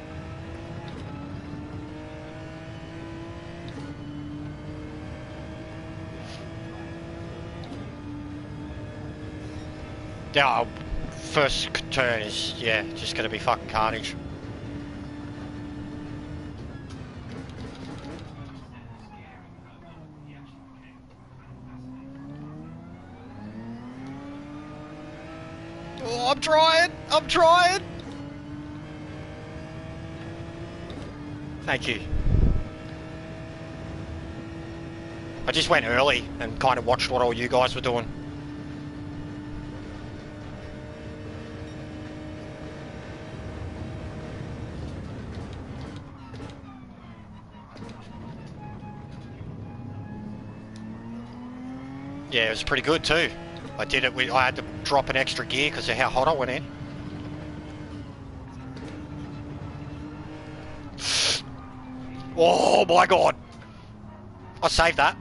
Yeah, first turn is, yeah, just going to be fucking carnage. Oh, I'm trying. I'm trying. Thank you. I just went early and kind of watched what all you guys were doing. Yeah, it was pretty good too. I did it. I had to drop an extra gear because of how hot I went in. Oh my god! I saved that.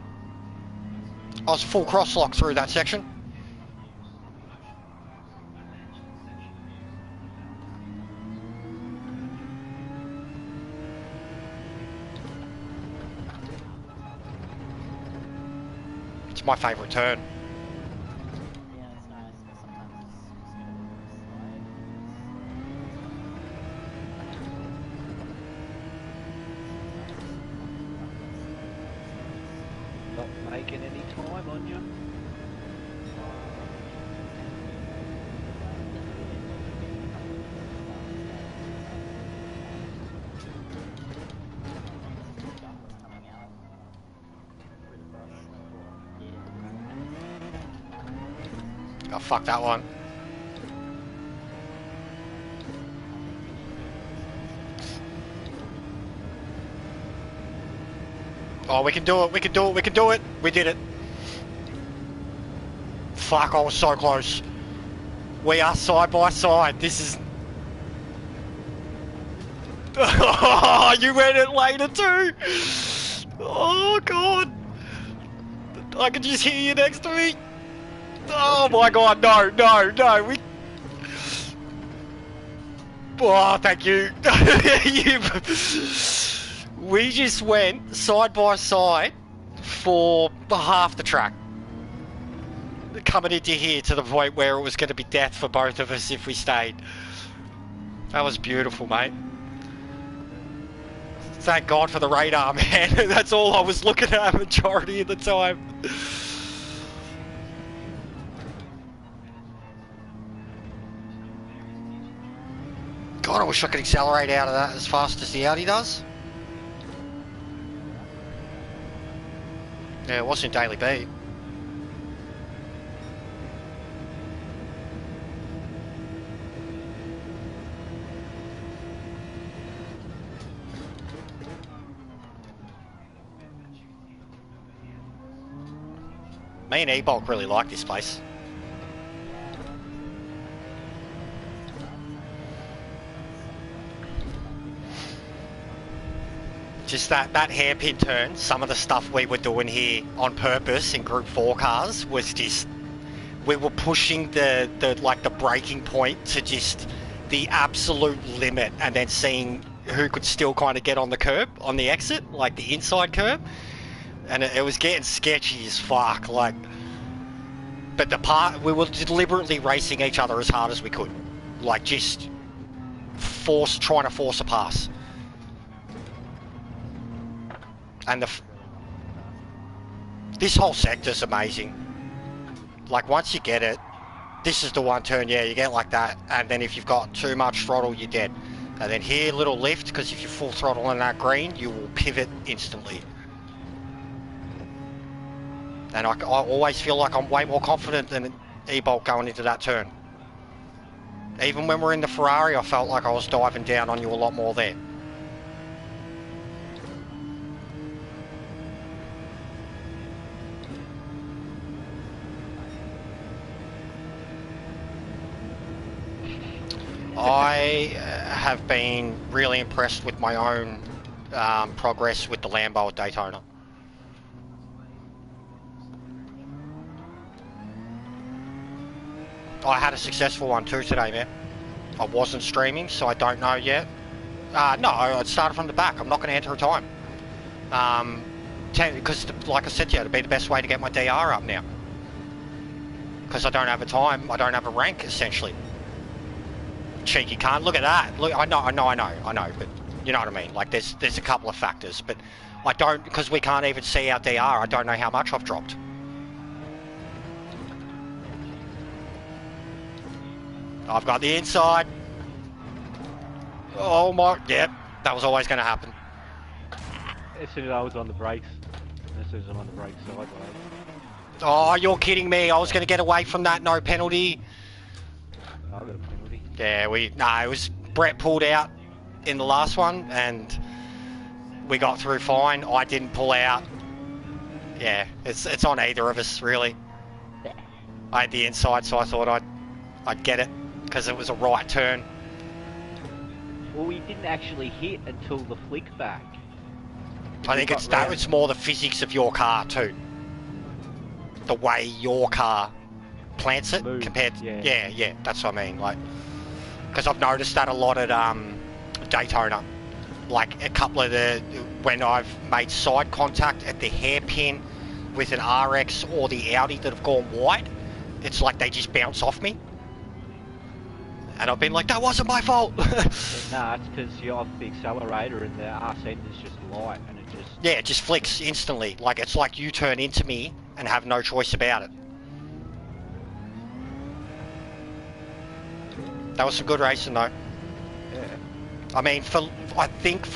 I was full cross-lock through that section. It's my favourite turn. Yeah, it's nice, but sometimes it's gonna slide. Not making any time on you. Oh, fuck that one. Oh, we can do it, we can do it, we can do it. We did it. Fuck, I was so close. We are side by side. This is... Oh, you went it later too. Oh, God. I can just hear you next to me. Oh my god, no, no, no, we... Oh, thank you. We just went side by side for half the track. Coming into here to the point where it was going to be death for both of us if we stayed. That was beautiful, mate. Thank God for the radar, man. That's all I was looking at majority of the time. God, I wish I could accelerate out of that as fast as the Audi does. Yeah, it wasn't daily beat. Me and E-Bulk really like this place. Just that hairpin turn, some of the stuff we were doing here on purpose in Group 4 cars was just... We were pushing the breaking point to just the absolute limit and then seeing who could still kind of get on the curb, on the exit, like the inside curb. And it was getting sketchy as fuck, like... But we were deliberately racing each other as hard as we could. Like, just trying to force a pass. And this whole sector's amazing. Like, once you get it, this is the one turn, yeah, you get like that, and then if you've got too much throttle, you're dead. And then here, little lift, because if you're full throttle in that green, you will pivot instantly. And I always feel like I'm way more confident than E-Bolt going into that turn. Even when we're in the Ferrari, I felt like I was diving down on you a lot more there. I have been really impressed with my own progress with the Lambo at Daytona. I had a successful one too today, man. I wasn't streaming, so I don't know yet. No, I started from the back. I'm not going to enter a time. Because, like I said to you, it'd be the best way to get my DR up now. Because I don't have a time, I don't have a rank, essentially. Cheeky can't. Look at that. Look, I know, but you know what I mean. Like, there's a couple of factors, but I don't, because we can't even see our DR, I don't know how much I've dropped. I've got the inside. Oh my, yep, that was always going to happen. As soon as I was on the brakes, as soon as I'm on the brakes sideways. Oh, you're kidding me. I was going to get away from that, no penalty. I got a penalty. Yeah, it was Brett pulled out in the last one and we got through fine. I didn't pull out. Yeah, it's on either of us, really. I had the inside, so I thought I'd get it because it was a right turn. Well, we didn't actually hit until the flick back. I think it's more the physics of your car too. The way your car plants it compared to, yeah, that's what I mean. Like, because I've noticed that a lot at Daytona. Like a couple of when I've made side contact at the hairpin with an RX or the Audi that have gone wide, it's like they just bounce off me. And I've been like, that wasn't my fault. Nah, it's because you're off the accelerator and the arse end is just light and it just... Yeah, it just flicks instantly. Like, it's like you turn into me and have no choice about it. That was some good racing though. Yeah. I mean, I think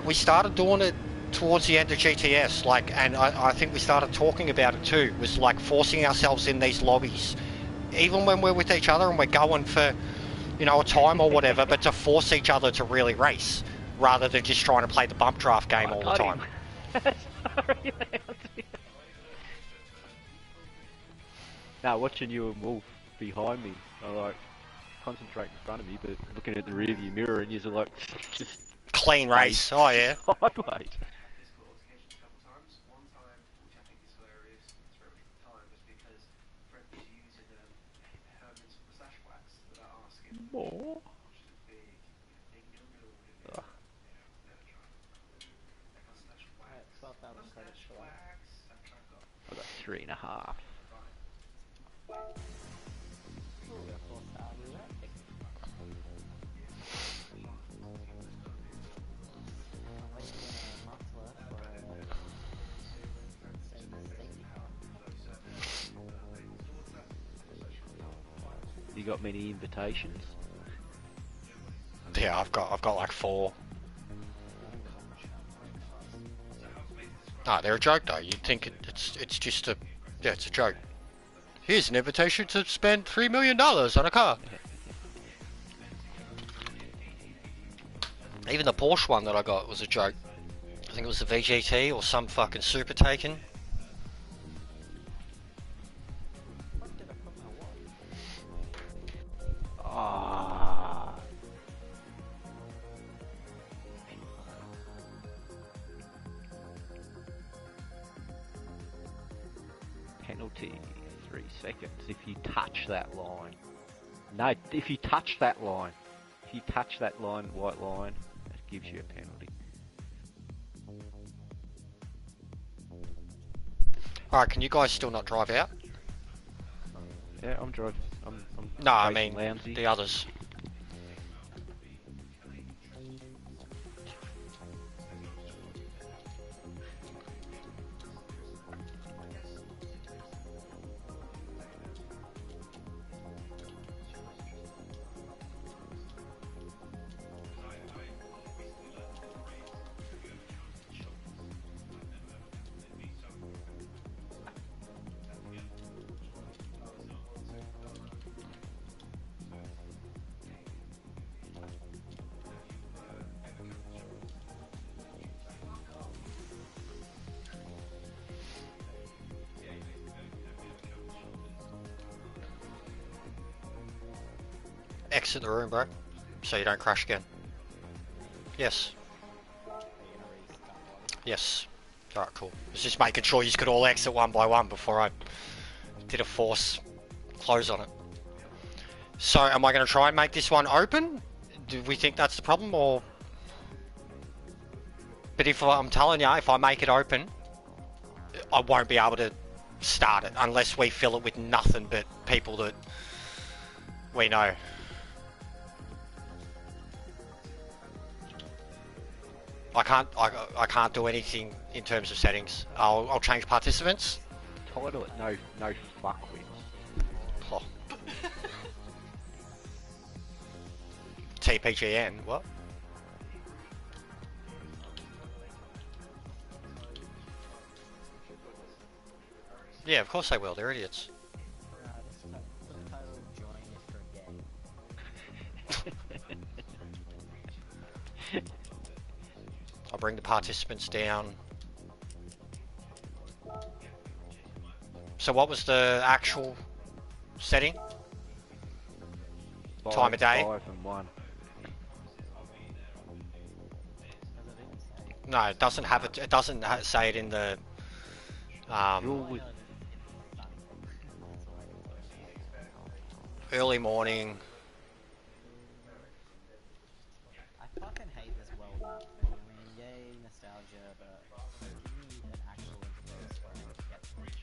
we started doing it towards the end of GTS, like, and I think we started talking about it too, was like forcing ourselves in these lobbies. Even when we're with each other and we're going for, you know, a time or whatever, but to force each other to really race, rather than just trying to play the bump draft game all the time. Sorry, now, watching you and Wolf behind me, I like concentrate in front of me, but looking at the rearview mirror and you're like, just clean race. Oh yeah. Sideways. More. Alright, 12,000 credits for that. I got 3.5. You got many invitations? Yeah, I've got like 4. Ah, they're a joke though. You'd think it's just a, yeah, it's a joke. Here's an invitation to spend $3 million on a car. Even the Porsche one that I got was a joke. I think it was the VGT or some fucking super taken. Ah. Penalty, 3 seconds if you touch that line. No, if you touch that line. If you touch that line, white line, that gives you a penalty. Alright, can you guys still not drive out? Yeah, I'm driving. I'm No, I racing mean lousy. the others. Exit the room, bro, so you don't crash again. Yes. Yes. Alright, cool. I was just making sure you could all exit one by one before I did a force close on it. So, am I going to try and make this one open? Do we think that's the problem, or... But if I'm telling you, if I make it open, I won't be able to start it unless we fill it with nothing but people that we know. I can't do anything in terms of settings. I'll change participants. Title it no fuckwits. Oh. TPGN. What? Yeah, of course they will. They're idiots. Subtitle join if you're gay. I'll bring the participants down. So what was the actual setting? Time of day? 5 and 1. No, it doesn't have it. It doesn't say it in the. Rule with Early morning. I fucking hate this world map thing. I mean, yay, nostalgia, but give me an actual interface where I can get to each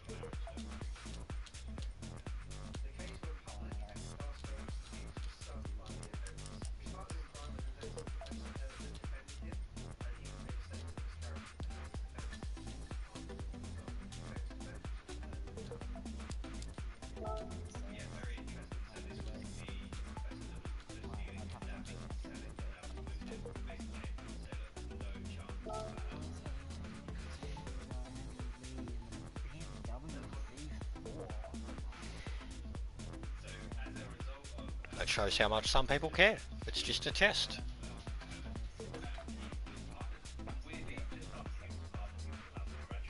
That shows how much some people care. It's just a test.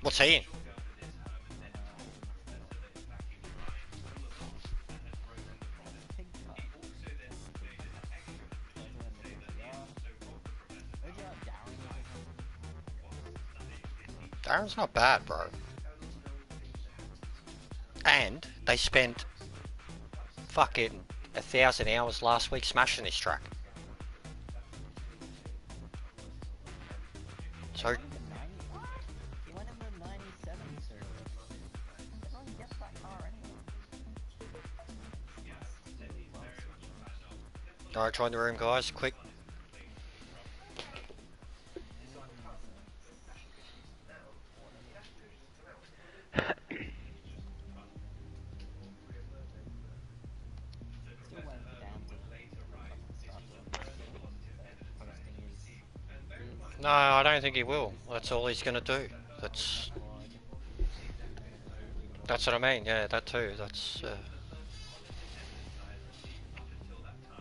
What's he in? Darren's not bad, bro. And they spent fucking 1,000 hours last week smashing this track. So He went in the 97 server. Everyone gets that car anyway. alright, join the room, guys, quick. Still waiting for Dan to fucking start posting his No, I don't think he will. That's all he's gonna do. That's what I mean. Yeah, that too. That's.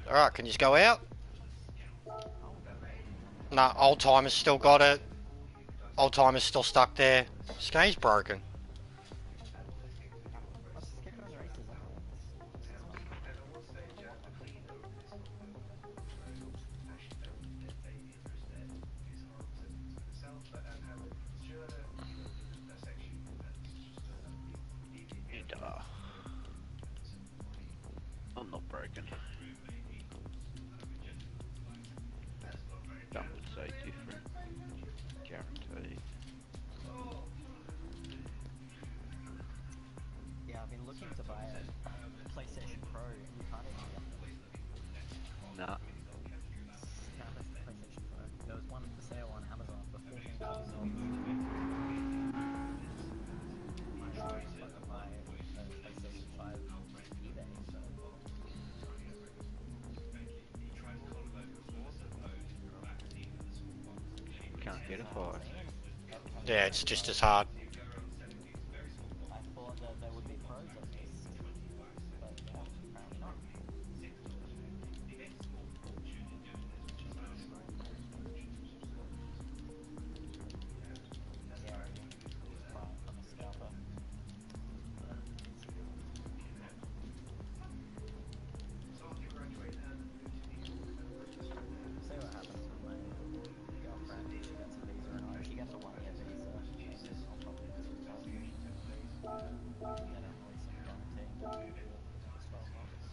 All right, can you just go out? No, old timer's still got it. Old timer's still stuck there. This game's broken. Let's just get those races on. I'm not broken. That would say different. Guaranteed. Yeah, I've been looking to buy a PlayStation Pro and you can't even get them. Nah. Now that's the PlayStation Pro. There was one for sale on Amazon for $14. I should fucking buy a PlayStation 5 on eBay, so. Can't get a 5. Yeah, it's just as hard. I thought that there would be pros at least, but apparently not. Yeah, right, I'm a scalper. See what happens with my girlfriend. She gets a visa or not. She gets a 1-year visa. I'll probably just retire. And then at least I'm guaranteeing 12 months.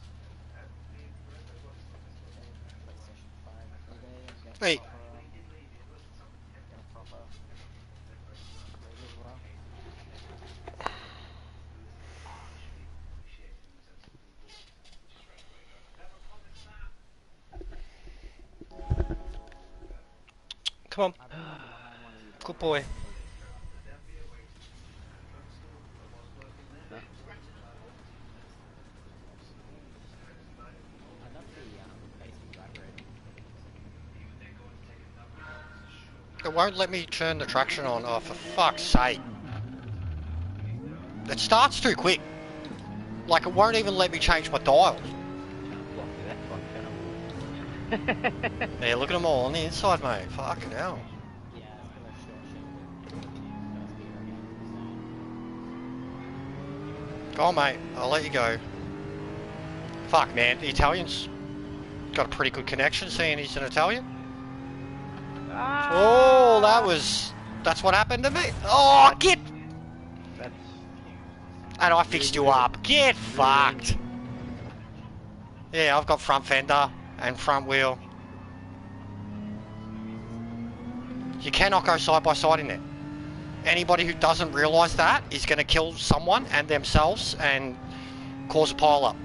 PlayStation 5 eBay and get Hey. a proper rig as well. Come on, I've been behind one of you guys. good boy. I got the basic drive rating. won't let me turn the traction on. Oh, for fuck's sake. It starts too quick. Like, it won't even let me change my dials. Yeah, look at them all on the inside, mate. Fucking hell. Yeah, it's gonna short shit. Go on, mate. I'll let you go. Fuck, man. The Italian's got a pretty good connection, seeing he's an Italian. Oh, that's what happened to me. Oh, get... And I fixed you up. Get fucked. Yeah, I've got front fender and front wheel. You cannot go side by side in there. Anybody who doesn't realise that is going to kill someone and themselves and cause a pile up.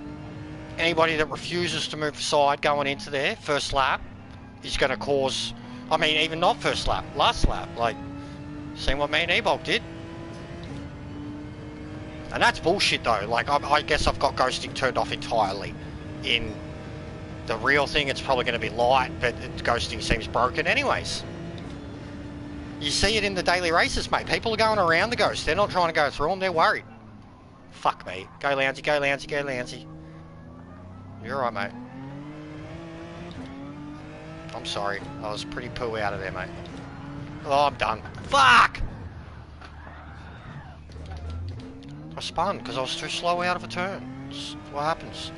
Anybody that refuses to move aside going into there first lap is going to cause, I mean, even not first lap, last lap. Like, seen what me and Ebog did. And that's bullshit though. Like, I guess I've got ghosting turned off entirely. In the real thing, it's probably going to be light, but ghosting seems broken anyways. You see it in the daily races, mate. People are going around the ghost. They're not trying to go through them. They're worried. Fuck me. Go Lounsey, go Lounsey, go Lounsey. You're right, mate. I'm sorry. I was pretty poo out of there, mate. Oh, I'm done. Fuck! I spun because I was too slow out of a turn. It's what happens.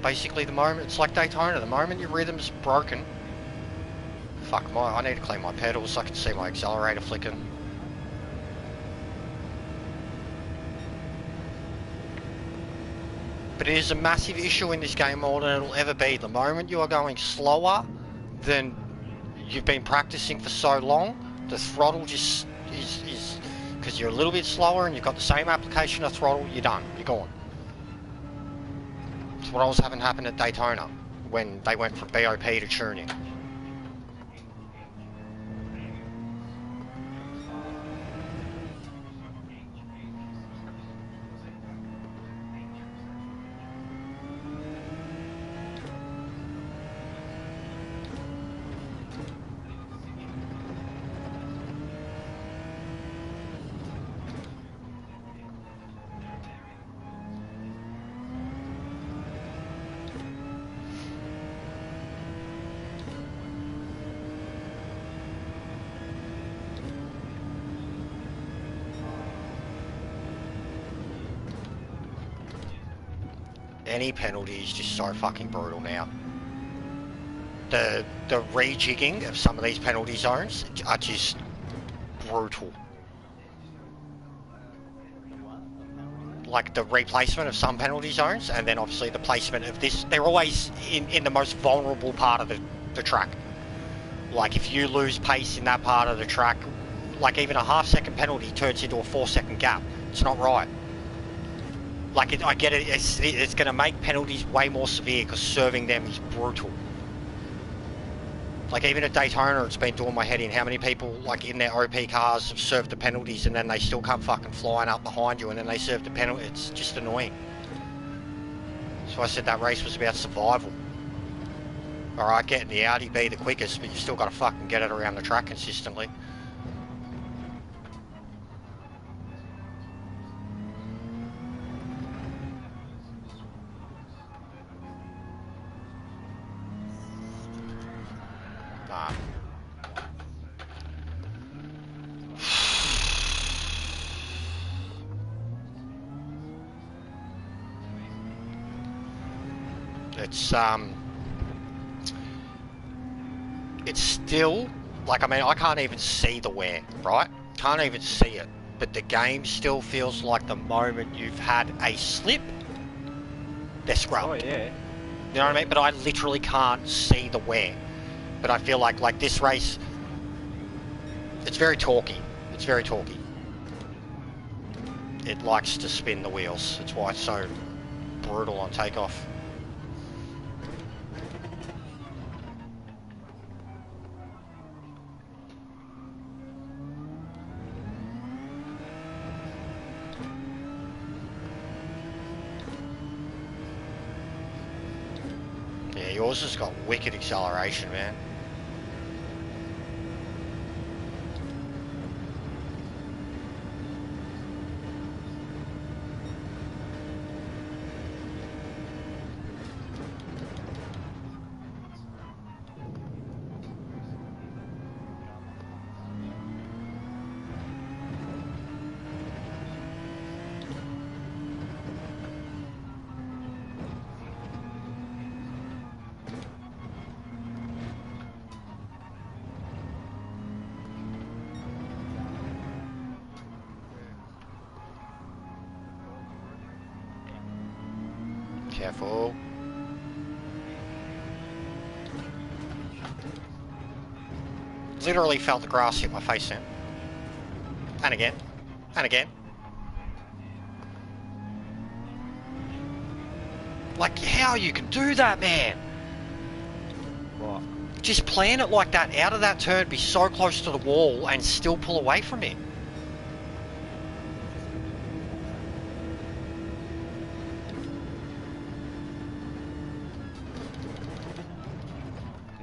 Basically, the moment, it's like Daytona. The moment your rhythm's broken, fuck I need to clean my pedals so I can see my accelerator flicking. But it is a massive issue in this game more than it'll ever be. The moment you are going slower than you've been practicing for so long, the throttle just is because you're a little bit slower and you've got the same application of throttle, you're done, you're gone. It's what I was having happen at Daytona when they went from BOP to tuning. Any penalty is just so fucking brutal now. The rejigging of some of these penalty zones are just brutal. Like the replacement of some penalty zones, and then obviously the placement of this. They're always in the most vulnerable part of the track. Like if you lose pace in that part of the track, like even a half-second penalty turns into a 4-second gap. It's not right. Like, I get it, it's going to make penalties way more severe because serving them is brutal. Like, even at Daytona, it's been doing my head in how many people, like, in their OP cars have served the penalties and then they still come fucking flying up behind you and then they serve the penalty. It's just annoying. So I said that race was about survival. Alright, getting the Audi be the quickest, but you still got to fucking get it around the track consistently. It's still, like, I mean, I can't even see the wear, right? Can't even see it. But the game still feels like the moment you've had a slip, they're scrubbed. Oh, yeah. You know what I mean? But I literally can't see the wear. But I feel like this race, it's very torquey. It's very torquey. It likes to spin the wheels. That's why it's so brutal on takeoff. Yeah, yours has got wicked acceleration, man. Careful. Literally felt the grass hit my face then. And again. And again. Like, how you can do that, man? What? Just plan it like that, out of that turn, be so close to the wall and still pull away from it.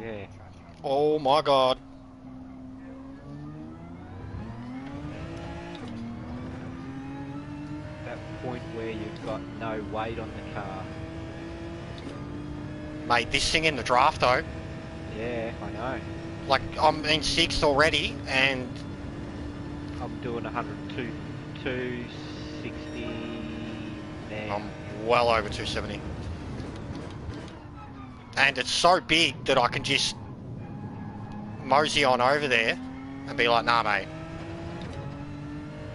Yeah. Oh my god. That point where you've got no weight on the car. Mate, this thing in the draft though, Yeah, I know. like I'm in 6th already and I'm doing 102, 260 now. I'm well over 270. And it's so big that I can just mosey on over there and be like, nah mate,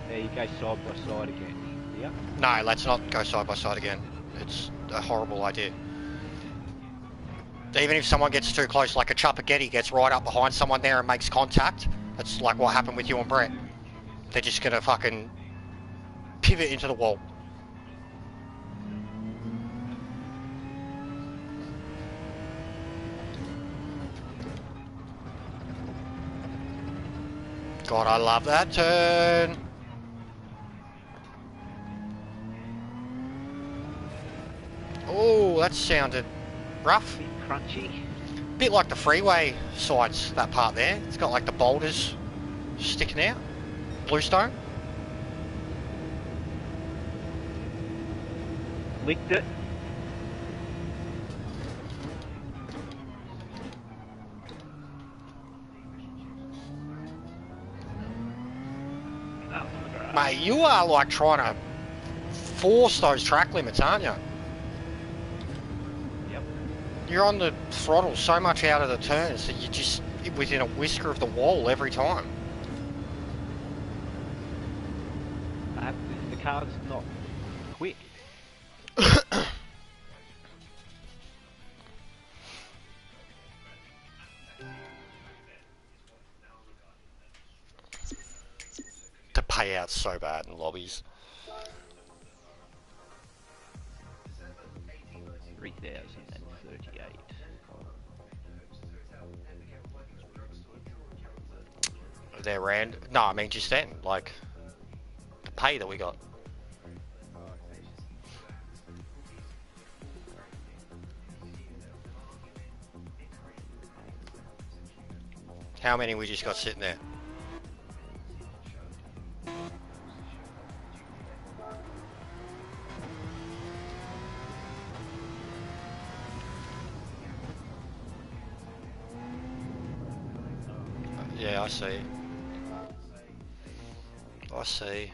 There you go, side by side again. Yeah. no, let's not go side by side again. It's a horrible idea. Even if someone gets too close, like a Chuppagetti gets right up behind someone there and makes contact, that's like what happened with you and Brett. They're just gonna fucking pivot into the wall. God, I love that turn. Oh, that sounded rough. Bit crunchy. Bit like the freeway sides, that part there. It's got like the boulders sticking out. Bluestone. Licked it. Mate, you are like trying to force those track limits, aren't you? Yep. You're on the throttle so much out of the turns that you're just within a whisker of the wall every time. The car's not quick. The payout's so bad in lobbies. 3,038. They're random. No, I mean just then, like the pay that we got. How many we just got sitting there? Yeah, I see. I see.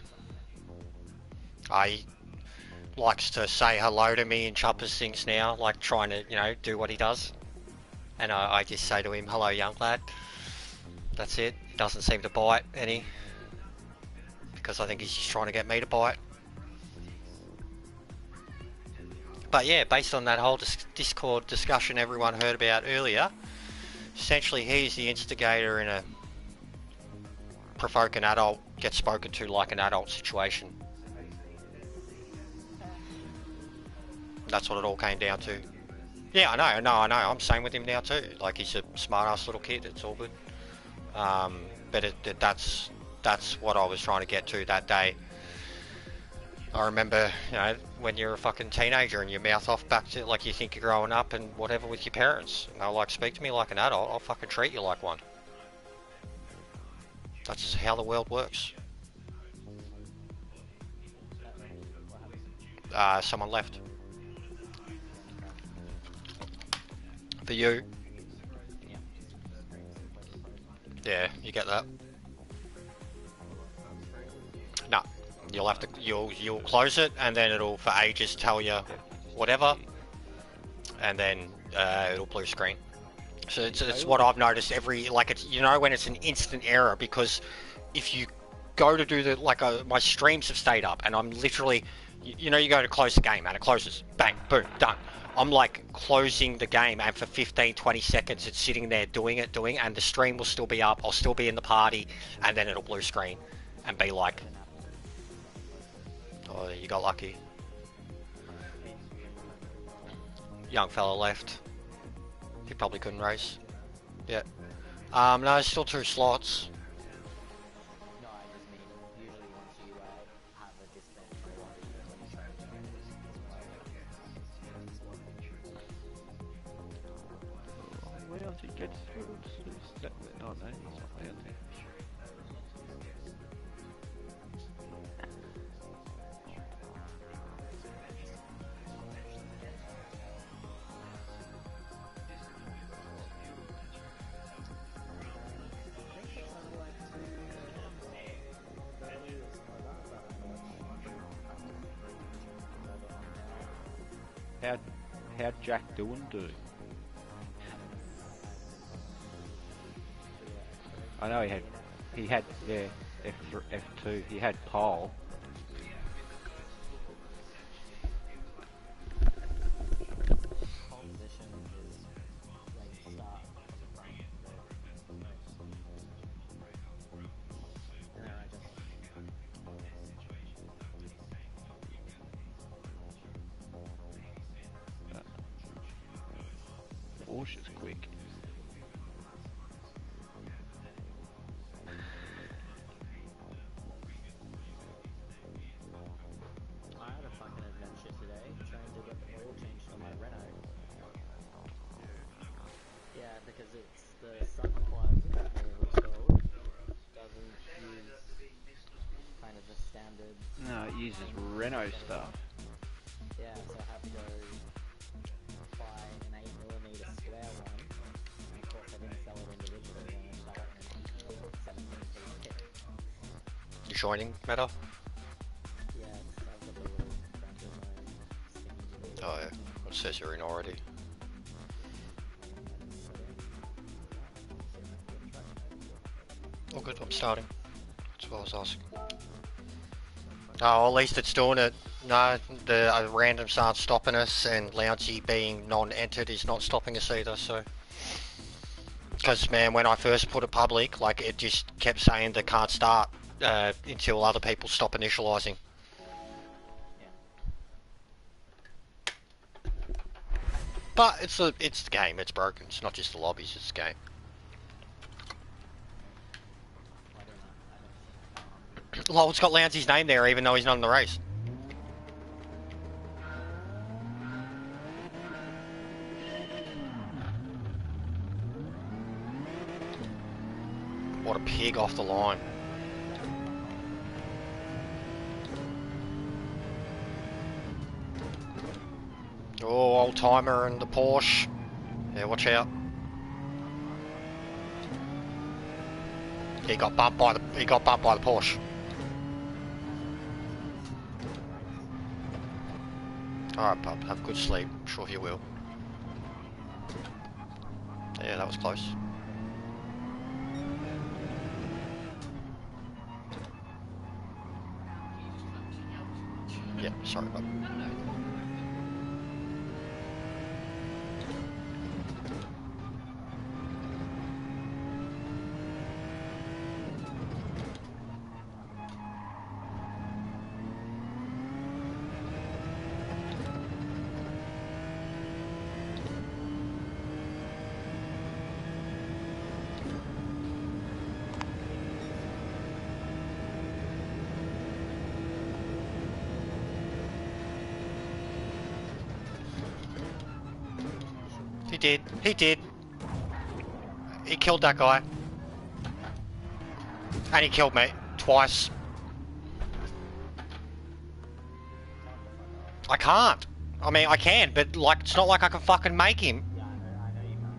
He likes to say hello to me in Chuppers things now, like trying to, you know, do what he does. And I just say to him, hello young lad. That's it. Doesn't seem to bite any. Because I think he's just trying to get me to bite. But yeah, based on that whole Discord discussion everyone heard about earlier, essentially he's the instigator in a provoke an adult, get spoken to like an adult situation. That's what it all came down to. Yeah, I know. I'm same with him now too. Like, he's a smart ass little kid, it's all good. But that's what I was trying to get to that day. I remember, you know, when you're a fucking teenager and you mouth off back to, like, you think you're growing up and whatever with your parents. And they'll, like, speak to me like an adult, I'll fucking treat you like one. That's how the world works. Someone left. For you. Yeah, you get that. No, you'll have to, you'll close it and then it'll for ages tell you whatever, and then it'll blue screen. So it's what I've noticed every, like, it's, you know, when it's an instant error, because if you go to do the, like, my streams have stayed up and I'm literally You know, you go to close the game and it closes. Bang, boom, done. I'm like closing the game, and for 15, 20 seconds it's sitting there doing it, and the stream will still be up. I'll still be in the party, and then it'll blue screen and be like, oh, you got lucky. Young fella left. He probably couldn't race. Yeah. No, there's still 2 slots. No, I just mean usually once you have a discount for one of your 27 charges, Lousy gets through. No, no, he's not lousy. How'd Jack Doohan do? I know he had yeah F2. He had pole. pole position is like start at the front. And then I just Porsche's quick. I had a fucking adventure today trying to get the oil changed on my Renault. Yeah, because it's the front plug, whatever it's called, doesn't use kind of the standard. No, it uses Renault stuff. Yeah, so I had to go buy an 8mm square one. And of course, I didn't sell it individually, and I shot it in a 17-piece kit. You joining, Meta? Yeah, so I've got the little friend of mine sticking Oh yeah, it says you're in already. Oh good, I'm starting. That's what I was asking. Oh, at least it's doing it. No, the randoms aren't stopping us, and Loungy being non-entered is not stopping us either, so... Because, man, when I first put it public, like, it just kept saying they can't start until other people stop initializing. But it's the game, it's broken. It's not just the lobbies, it's the game. Lol, it's got Loungy's name there even though he's not in the race. What a pig off the line. Oh, old timer and the Porsche. Yeah, watch out. He got bumped by the Porsche. Alright, pup, have a good sleep. I'm sure he will. Yeah, that was close. Yeah, sorry, bub. He did. He killed that guy. And he killed me. Twice. I can't. I mean, I can, but like, it's not like I can fucking make him. Yeah, I know you can't.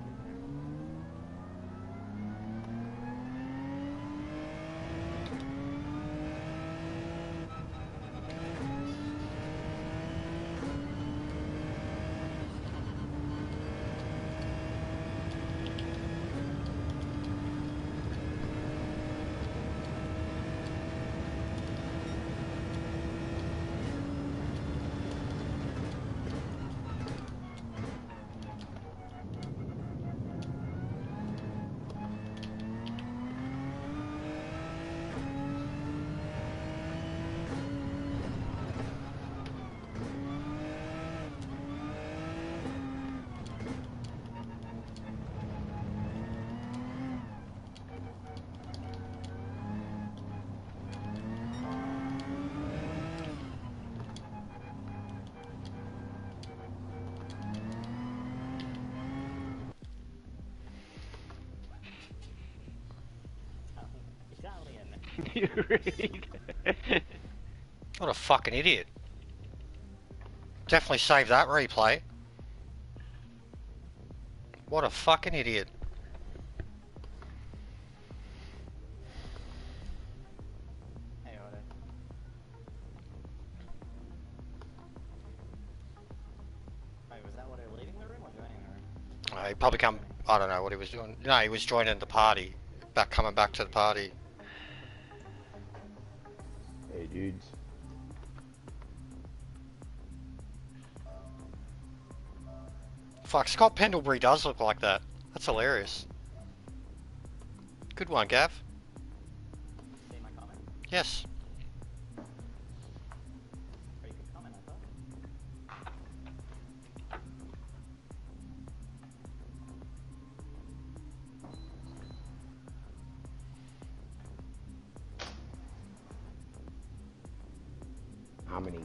You read. What a fucking idiot. Definitely save that replay. What a fucking idiot. Hey, Otto. Wait, was that what leaving the room or joining the room? He probably come. I don't know what he was doing. No, he was joining the party. Coming back to the party. Hey dudes. Fuck, Scott Pendlebury does look like that. That's hilarious. Good one, Gav. See my comment? Yes. Pretty good comment, I thought. How many?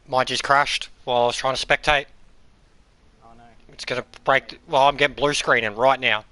Mine just crashed while I was trying to spectate. Oh no. It's gonna break. Well, I'm getting blue screening right now.